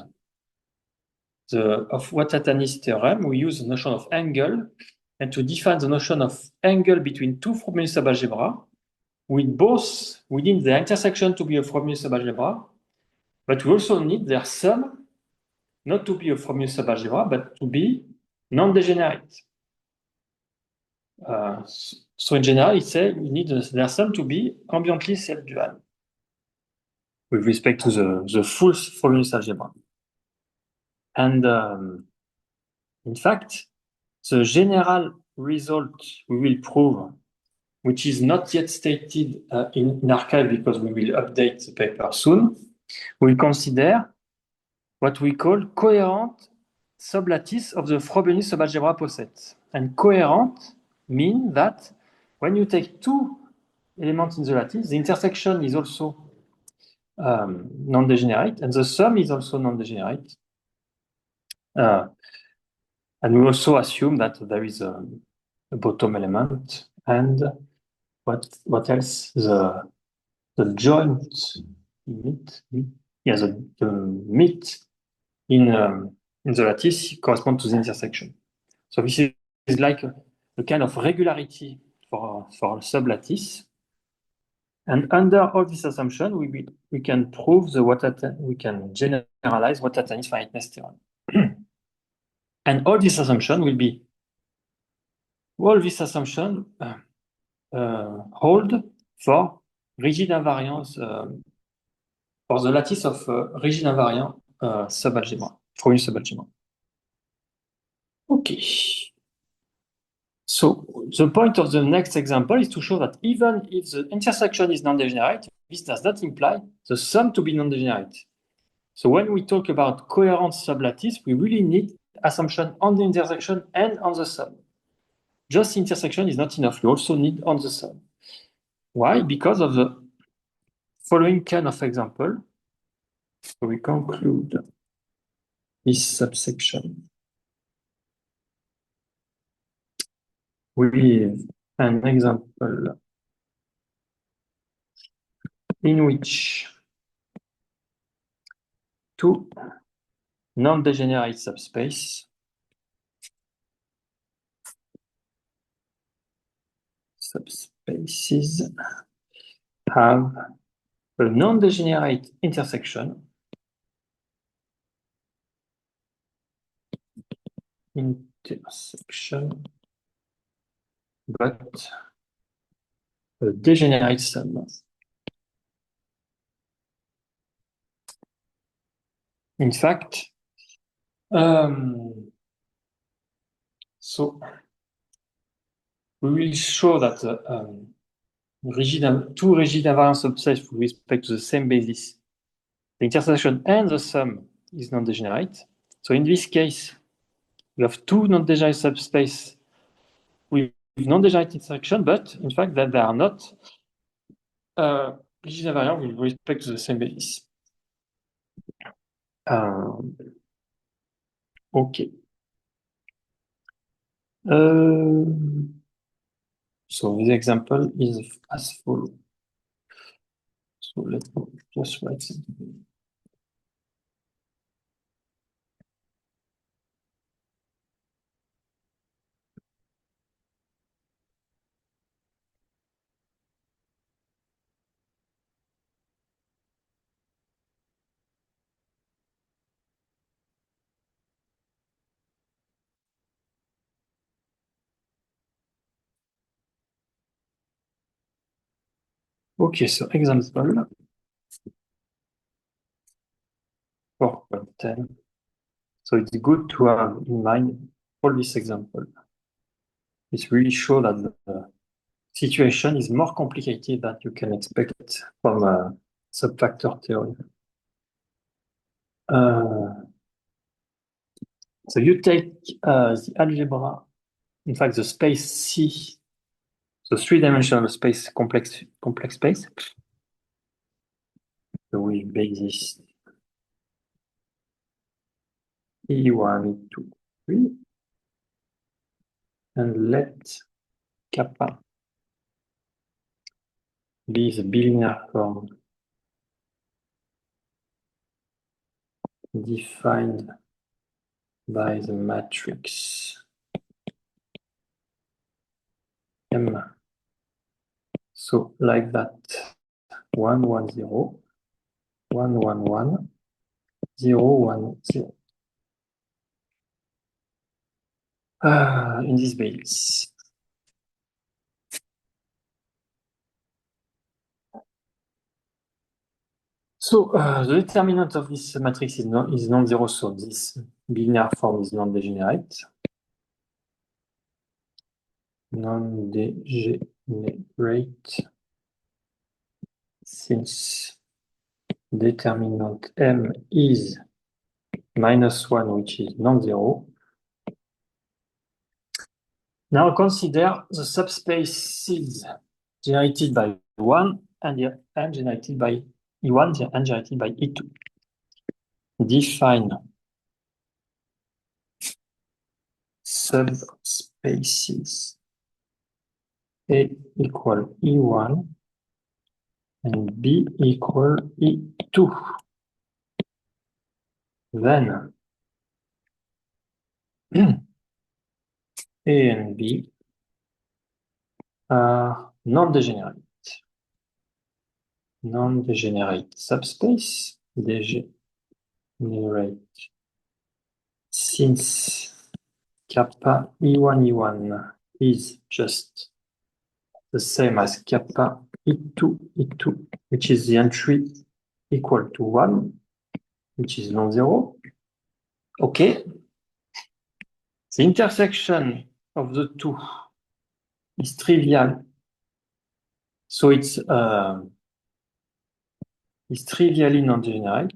of Watatanis theorem, we use the notion of angle, and to define the notion of angle between two Frobenius subalgebra, with both within the intersection to be a Frobenius subalgebra, But we also need their sum not to be a Frobenius subalgebra, but to be non-degenerate. So in general, it says we need their sum to be ambiently self-dual with respect to the full Frobenius algebra. And in fact, the general result we will prove, which is not yet stated in arXiv because we will update the paper soon, we'll consider what we call coherent sublattice of the Frobenius subalgebra posets. And coherent means that when you take two elements in the lattice, the intersection is also non-degenerate, and the sum is also non-degenerate. And we also assume that there is a bottom element, and what else? The joint meet, yeah, the meet in the lattice correspond to the intersection. So this is like a kind of regularity for sublattice. And under all this assumption, we can prove we can generalize Watatani's finiteness theorem. And all this assumption hold for rigid invariance for the lattice of rigid invariant subalgebra, Frobenius subalgebra. Okay. So the point of the next example is to show that even if the intersection is non-degenerate, this does not imply the sum to be non-degenerate. So when we talk about coherent sublattice, we really need assumption on the intersection and on the sum. Just intersection is not enough. You also need on the sum. Why? Because of the following kind of example. So we conclude this subsection with an example in which two non-degenerate subspaces have a non-degenerate intersection but a degenerate sum. In fact, so we will show that two rigid invariant subsets with respect to the same basis, the intersection and the sum is non-degenerate. So in this case, we have two non-degenerate subspaces with non-degenerate intersection, but in fact that they are not rigid invariant with respect to the same basis. Okay. So the example is as follows. So let me just write something. Okay, so example 4.10. So it's good to have in mind all this example. It really shows that the situation is more complicated than you can expect from a subfactor theory. So you take the algebra, in fact, the space C, the three-dimensional space, complex space. So we basis E1, E2, 3, and let kappa be the bilinear form defined by the matrix M. So like that, 1, 1, 0, 1, 1, 1, 0, 1, 0. In this base. So the determinant of this matrix is non-zero, so this linear form is non-degenerate. Non-degenerate since determinant M is -1, which is non-zero. Now consider the subspaces generated by 1 and generated by E1 and generated by E2. Define subspaces A equal E1 and B equal E2. Then A and B are non-degenerate. Non-degenerate subspace, degenerate, since kappa E1 E1 is just the same as kappa E2 E2, which is the entry equal to 1, which is non-zero. Okay. The intersection of the two is trivial. So it's trivially non-degenerate,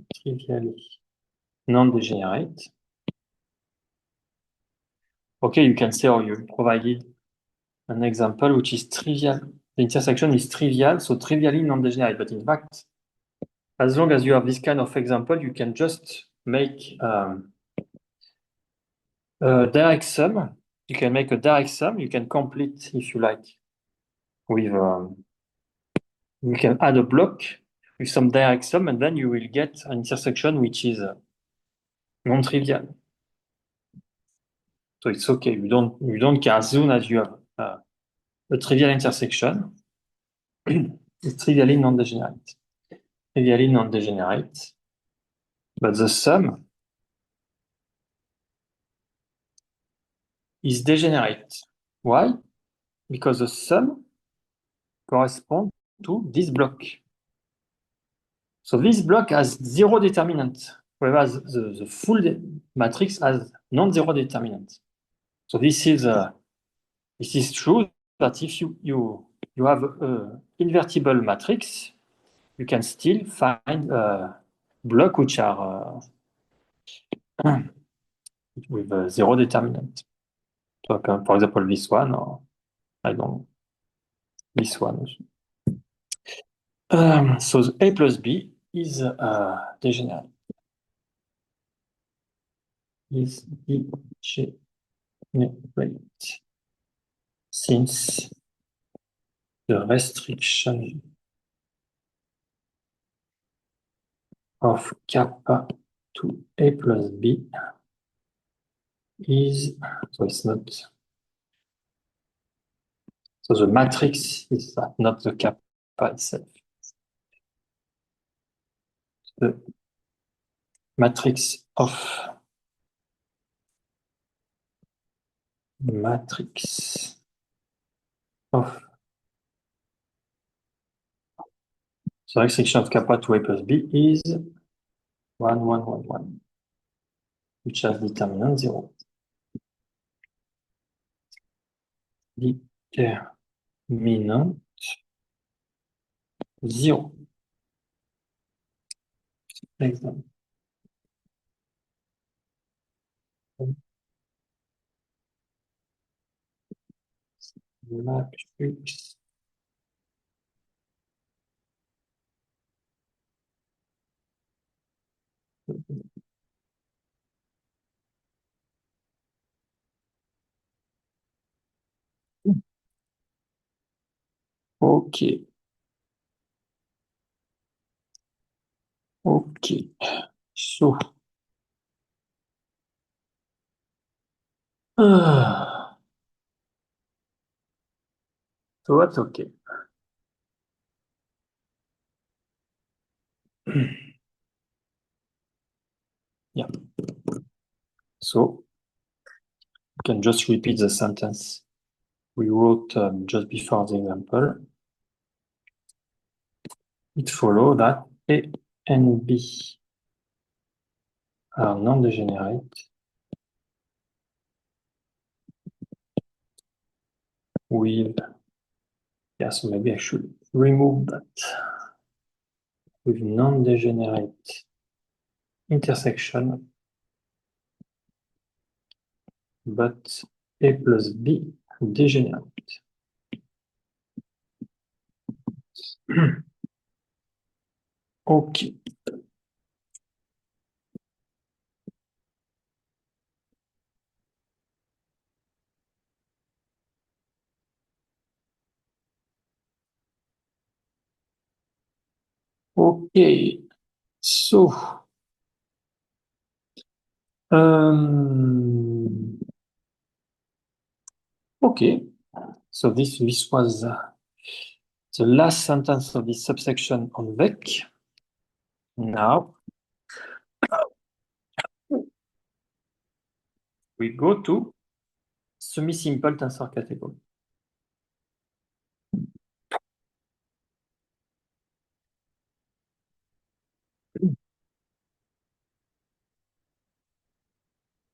Okay, you can say, or you provided an example which is trivial. The intersection is trivial, so trivially non-degenerate. But in fact, as long as you have this kind of example, you can just make a direct sum. You can make a direct sum. You can complete, if you like, with you can add a block with some direct sum, and then you will get an intersection which is non-trivial. So it's okay. You don't care as soon as you have a trivial intersection. It's trivially non-degenerate. Trivially non-degenerate. But the sum is degenerate. Why? Because the sum corresponds to this block. So this block has zero determinant, whereas the full matrix has non-zero determinant. So this is true that if you have an invertible matrix, you can still find blocks which are with zero determinant. So, for example, this one, or I don't know, this one. So the A plus B is degenerate. Is degenerate since the restriction of kappa to A plus B is, so it's not, so the matrix is not the kappa itself. The matrix of the restriction of kappa to A plus B is 1, 1, 1, 1, which has determinant 0. Determinant 0. Example. Matrix ok. Okay. So so that's okay. Yeah. So you can just repeat the sentence we wrote just before the example. It follows that A and B are non-degenerate with, yeah, so maybe I should remove that, with non-degenerate intersection, but A plus B degenerate. Okay. Okay. So, okay. So this was the last sentence of this subsection on VEC. Now we go to semi-simple tensor category.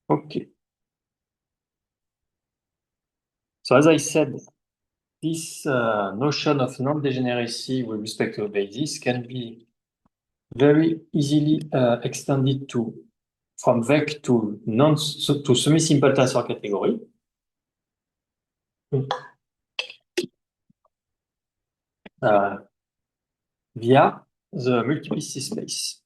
Okay. So as I said, this notion of non-degeneracy with respect to a basis can be very easily extended to from VEC to semi-simple tensor category. Via the multiplicity space.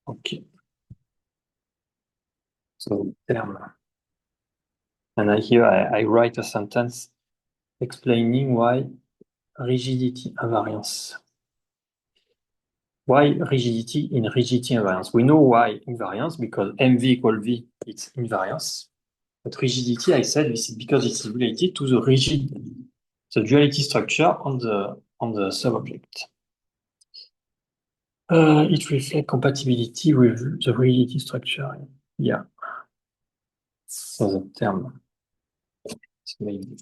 Okay. So term. And here I write a sentence explaining why rigidity invariance. Why rigidity in rigidity invariance? We know why invariance because MV equal V, it's invariance. But rigidity, I said, this is because it's related to the rigid, the duality structure on the subobject. It reflects compatibility with the rigidity structure. Yeah. So the term. Maybe.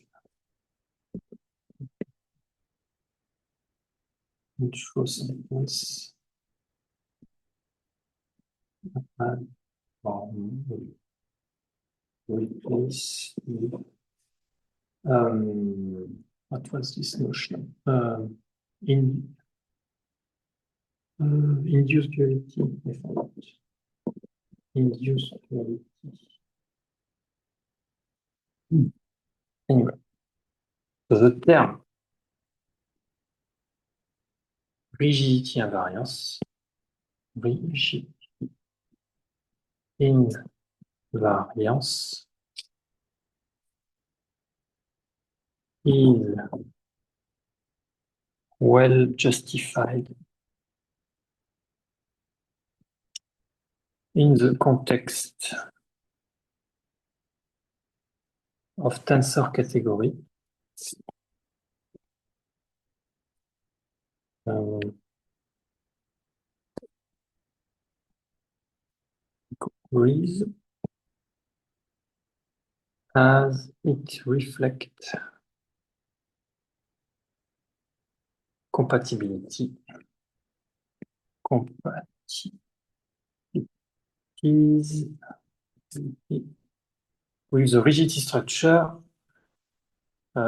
Intro sentence. Replace. What was this notion? Induced duality. Induced duality. Anyway, so the term rigidity invariance, rigidity invariance is well justified in the context of tensor category. Categories as it reflects compatibility with the rigidity structure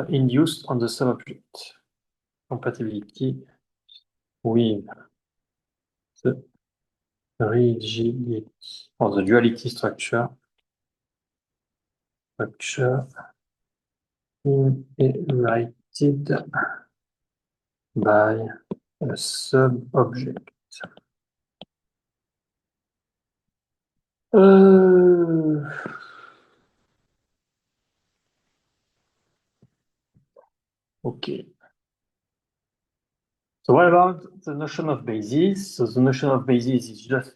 induced on the subobject. Compatibility with the rigidity or the duality structure inherited by a subobject. Okay. So what about the notion of basis? So the notion of basis is just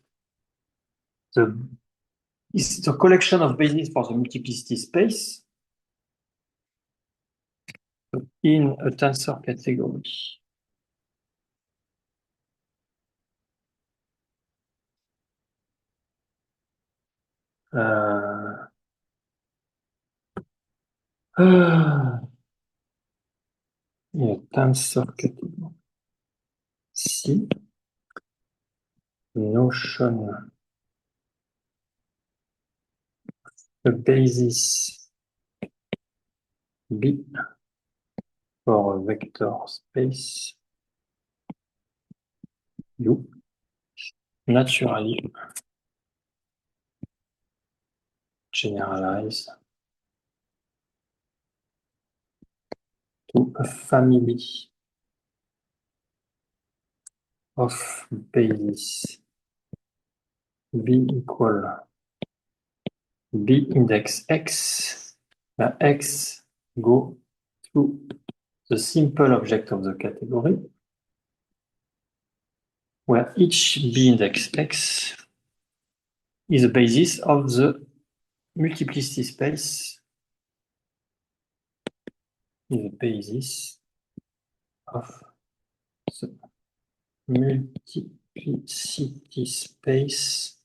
it's the collection of bases for the multiplicity space. in a tensor category. Uh, in a tensor category. Si notion the basis B for a vector space U naturally generalize to a family of bases B equal B index X, X go to the simple object of the category, where each B index X is the basis of the multiplicity space, is the basis of the multiplicity space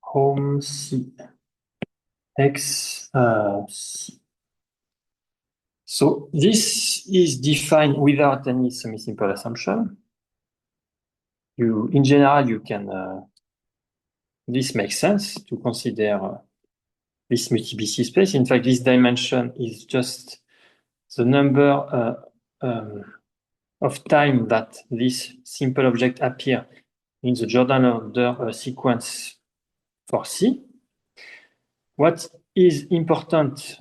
home C X C. So this is defined without any semi-simple assumption. In general, you can. This makes sense to consider this multiplicity space. In fact, this dimension is just the number of time that this simple object appear in the Jordan order sequence for C. What is important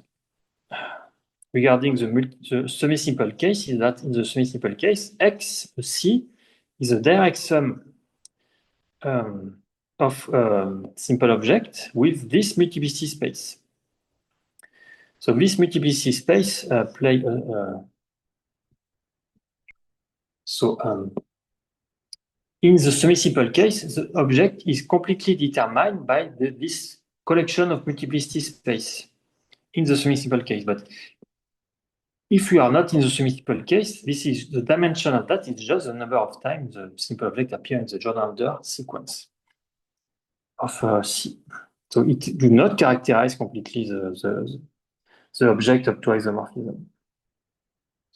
regarding the semi-simple case is that in the semi-simple case, X, C, is a direct sum of simple object with this multiplicity space. So this multiplicity space play in the semi-simple case, the object is completely determined by this collection of multiplicity space in the semi-simple case. But if we are not in the semi-simple case, this is the dimension of that is just the number of times the simple object appear in the Jordan order sequence of C. So it do not characterize completely the object up to isomorphism.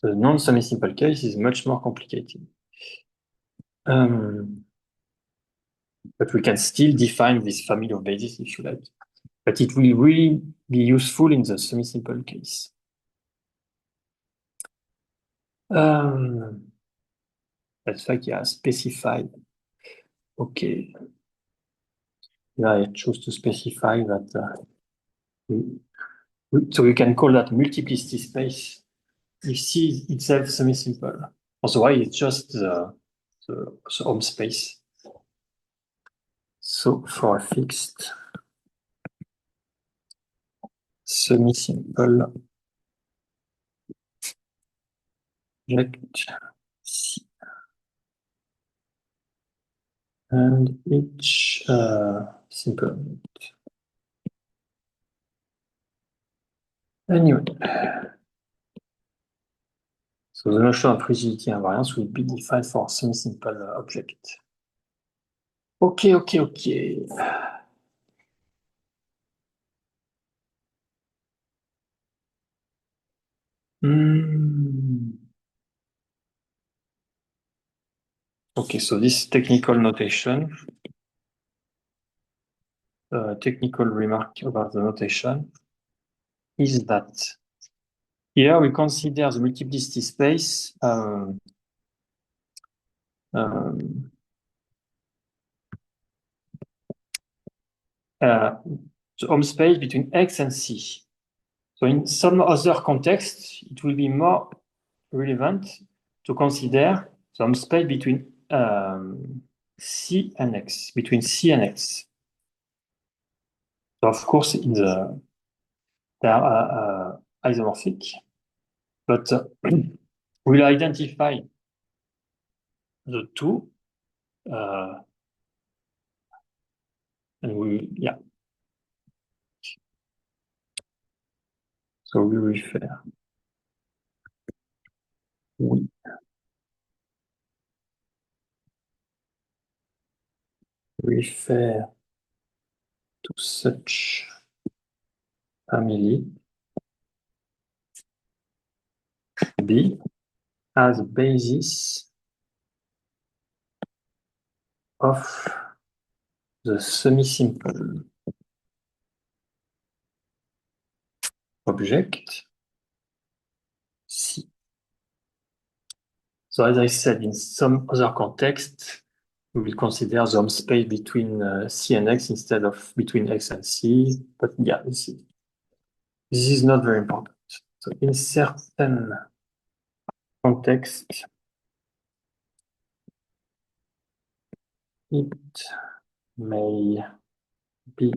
The non-semi-simple case is much more complicated. But we can still define this family of bases if you like. But it will really be useful in the semi-simple case. That's like, yeah, specified. Okay. Yeah, I choose to specify that. So you can call that multiplicity space if C is itself semi-simple. Otherwise, it's just the home space. So for a fixed semi-simple object C and each simple object. Anyway, so the notion of rigidity invariance will be defined for semi-simple object. Okay. Okay, so this technical notation, technical remark about the notation is that here we consider the multiplicity space the home space between X and C. So in some other context, it will be more relevant to consider the home space between C and X, between C and X. So of course, they are isomorphic, but we'll identify the two, and So we refer. We refer to such family B as a basis of the semi-simple object C. So as I said, in some other context, we will consider the space between C and X instead of between X and C. But yeah, this is not very important. So in certain context, it may be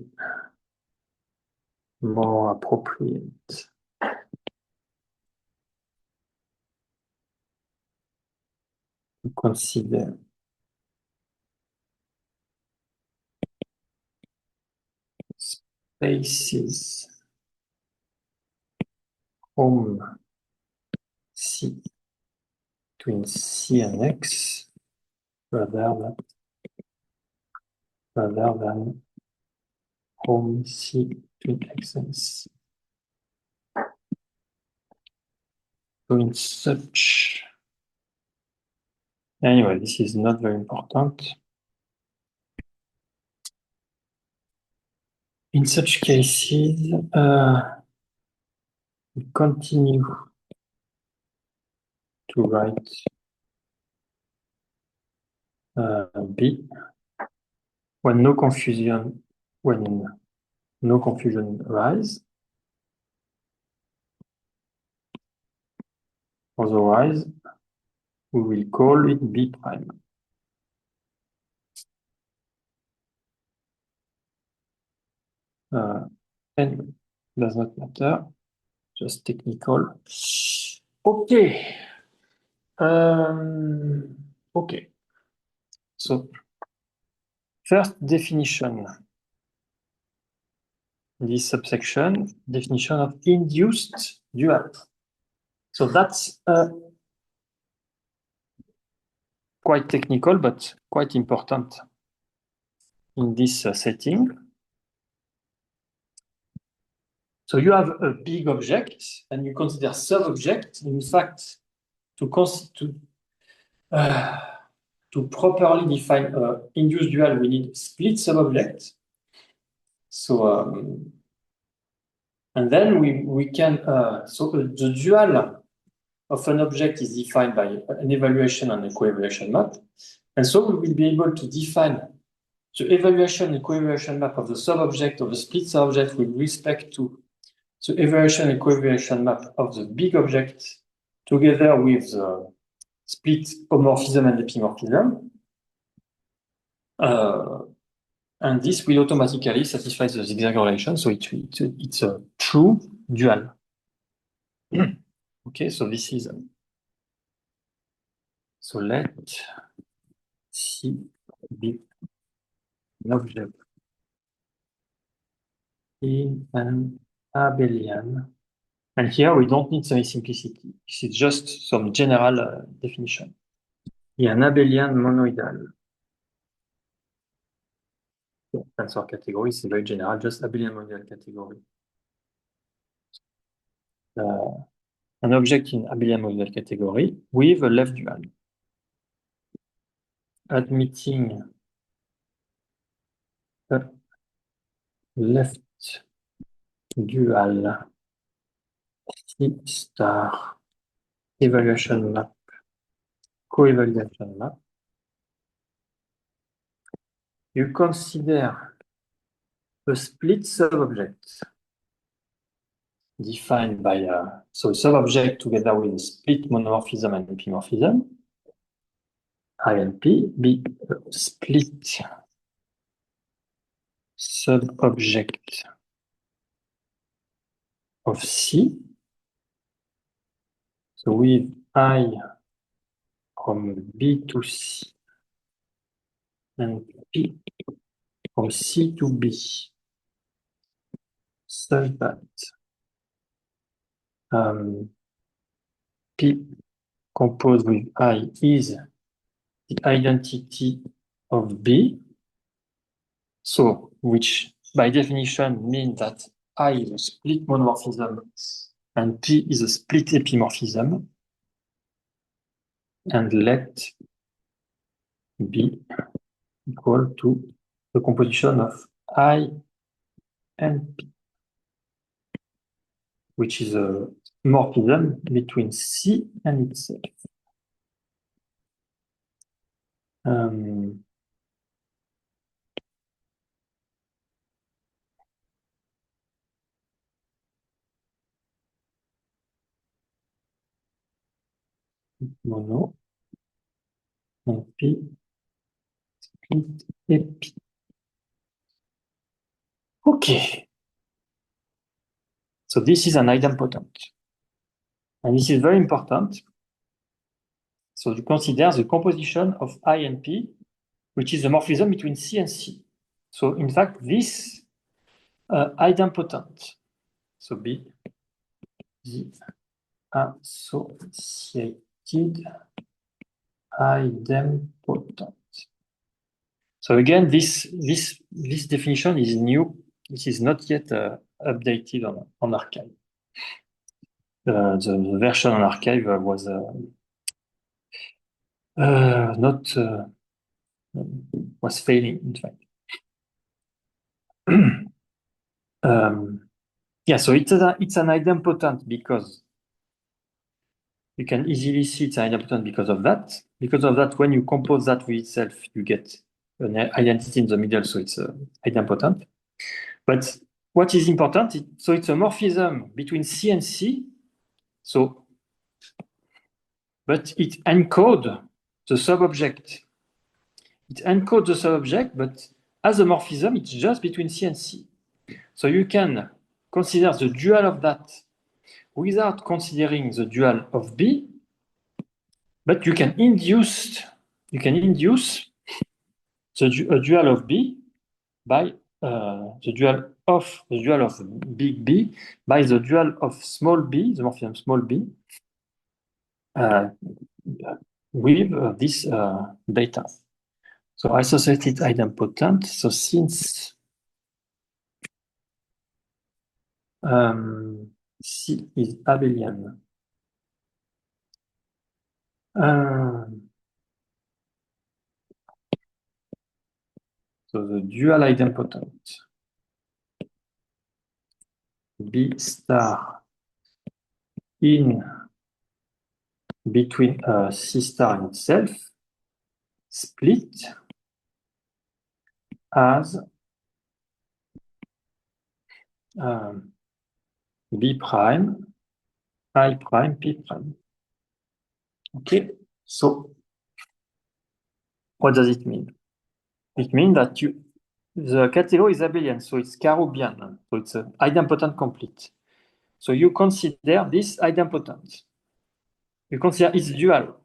more appropriate to consider spaces from C between C and X rather than from C between X and C. So in such, anyway, this is not very important. In such cases, we continue to write B when no confusion arises. Otherwise, we will call it B prime. Anyway, does not matter, just technical. Okay. Okay. So, first definition. This subsection, definition of induced dual. So that's quite technical, but quite important in this setting. So you have a big object and you consider sub-object. In fact, to properly define induced dual, we need split sub-object. So, and then we can, so the dual of an object is defined by an evaluation and a co-evaluation map. And so we will be able to define the evaluation and co-evaluation map of the sub-object of the split sub-object with respect to the evaluation and co-evaluation map of the big object together with the split homomorphism and epimorphism. And this will automatically satisfy the zigzag relation, so it's a true dual. Okay, so this is, so let C be an object in an abelian. And here we don't need semi-simplicity. This is just some general definition. In an abelian monoidal. Tensor category is very general, just abelian monoidal category. An object in abelian monoidal category with a left dual. Admitting a left dual C star evaluation map, co-evaluation map. You consider a split sub-object defined by so a sub-object together with a split monomorphism and epimorphism. I and P be a split sub-object of C. So with I from B to C and P from C to B, such that P composed with I is the identity of B. So, which by definition means that I is a split monomorphism and P is a split epimorphism. And let B equal to the composition of I and P, which is a morphism between C and itself. Mono and P split epi. Okay. So this is an idempotent. And this is very important. So you consider the composition of I and P, which is the morphism between C and C. So in fact, this idempotent, so B, the associated idempotent. So again, this definition is new. This is not yet updated on archive. The version on archive was not was failing, in fact. Yeah, so it's an idempotent because you can easily see it's an idempotent because of that. Because of that, when you compose that with itself, you get an identity in the middle, so it's idempotent. But what is important, so it's a morphism between C and C, so, but it encodes the subobject. It encodes the subobject, but as a morphism, it's just between C and C. So you can consider the dual of that without considering the dual of B, but you can induce a dual of B by the dual of big B by the dual of small b, the morphism small b, with this data. So associated idempotent. So since C is abelian, so the dual idempotent B star in between C star and itself split as B prime, I prime, P prime. Okay, so what does it mean? It means that the category is abelian, so it's Karoubian, so it's an idempotent complete. So you consider this idempotent. You consider its dual.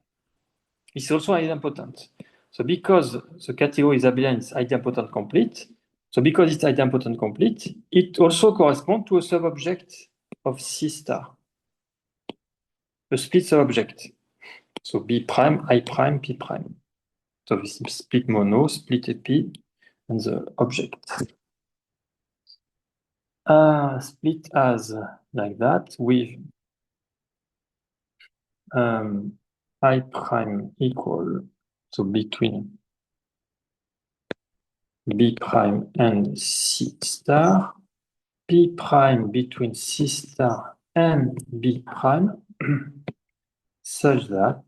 It's also idempotent. So because the category is abelian, it's idempotent complete. So because it's idempotent complete, it also corresponds to a subobject of C star, a split subobject. So B prime, I prime, P prime. So this split mono, split epi, and the object. Split as like that with I prime equal, so between B prime and C star, P prime between C star and B prime, such that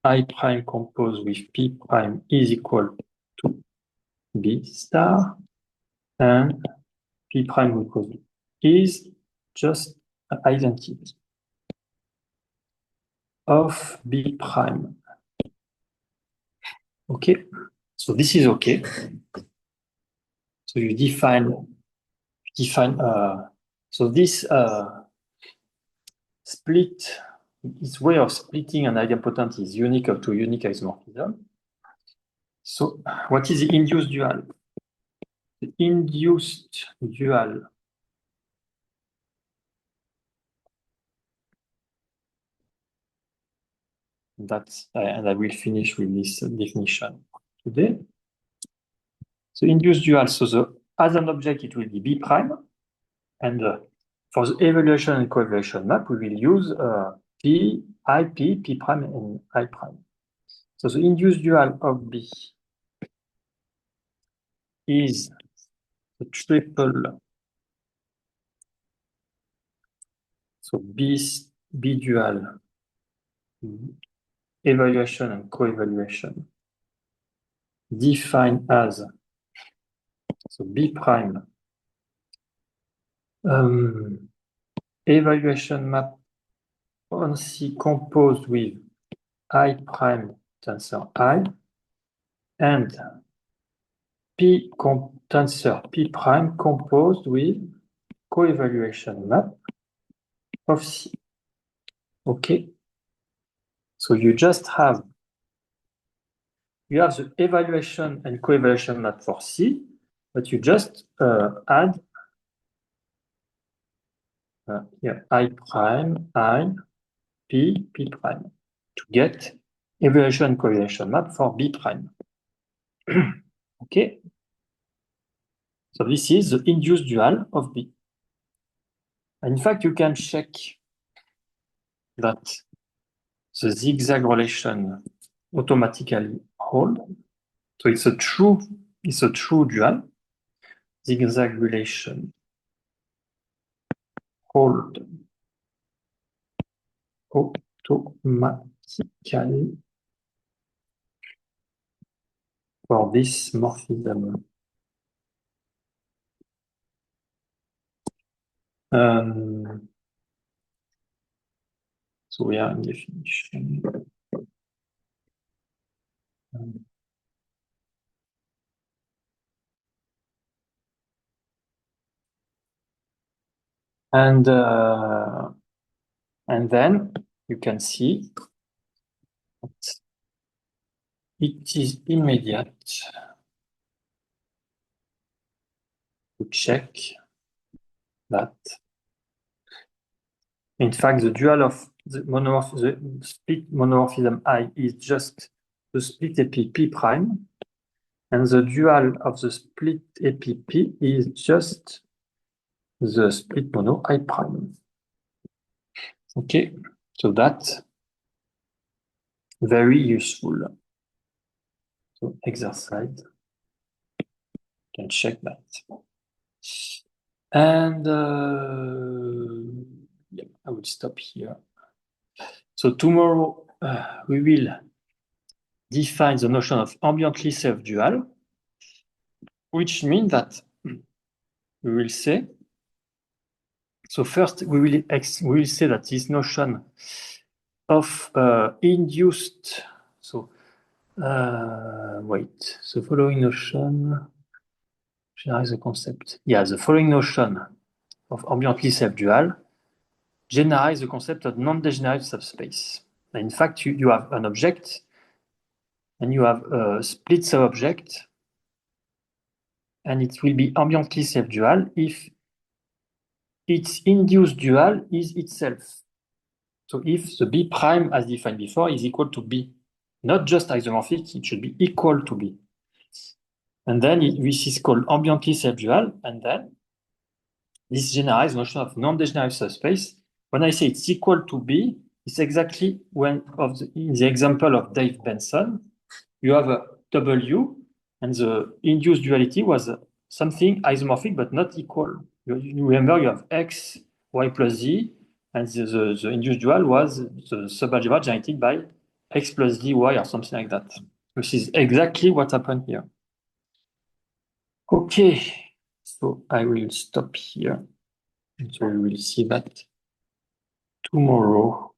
I prime composed with P prime is equal to B star, and P prime equals is just an identity of B prime. Okay, so this is okay. So you define so this split, its way of splitting an idempotent is unique to unique isomorphism. So what is the induced dual? The induced dual And I will finish with this definition today. The induced dual, as an object, it will be B prime. And for the evaluation and co-evaluation map, we will use P, IP, P prime, and I prime. So the induced dual of B is the triple, so B dual, evaluation and co-evaluation, defined as, so B prime, evaluation map on C composed with I prime tensor I, and P tensor P prime composed with co-evaluation map of C. Okay. So you have the evaluation and co-evaluation map for C, but you just add here I prime, I, P, P prime to get evaluation and co-evaluation map for B prime. Okay. So this is the induced dual of B. And in fact, you can check that the zigzag relation automatically hold. So it's a true dual. Zigzag relation hold automatically for this morphism. So we are in definition. And then you can see that it is immediate to check that. In fact, the dual of the split monomorphism I is just the split epi P prime, and the dual of the split epi P is just the split mono I prime. Okay, so that's very useful. So exercise, you can check that. And yeah, I will stop here. So tomorrow we will define the notion of ambiently self-dual, which means that we will say, so first we will say that this notion of induced, so wait, the following notion, generalize the concept. Yeah, the following notion of ambiently self-dual generalize the concept of non-degenerate subspace. And in fact, you have an object and you have a split subobject, and it will be ambiently self-dual if its induced dual is itself. So if the B prime, as defined before, is equal to B, not just isomorphic, it should be equal to B. And then this is called ambiently self-dual, and then this generalizes the notion of non-degenerate subspace. When I say it's equal to B, it's exactly in the example of Dave Benson, you have a W, and the induced duality was something isomorphic but not equal. You remember you have X, Y plus Z, and the induced dual was the subalgebra generated by X plus Z, Y, or something like that. This is exactly what happened here. Okay, so I will stop here. So we will see that tomorrow.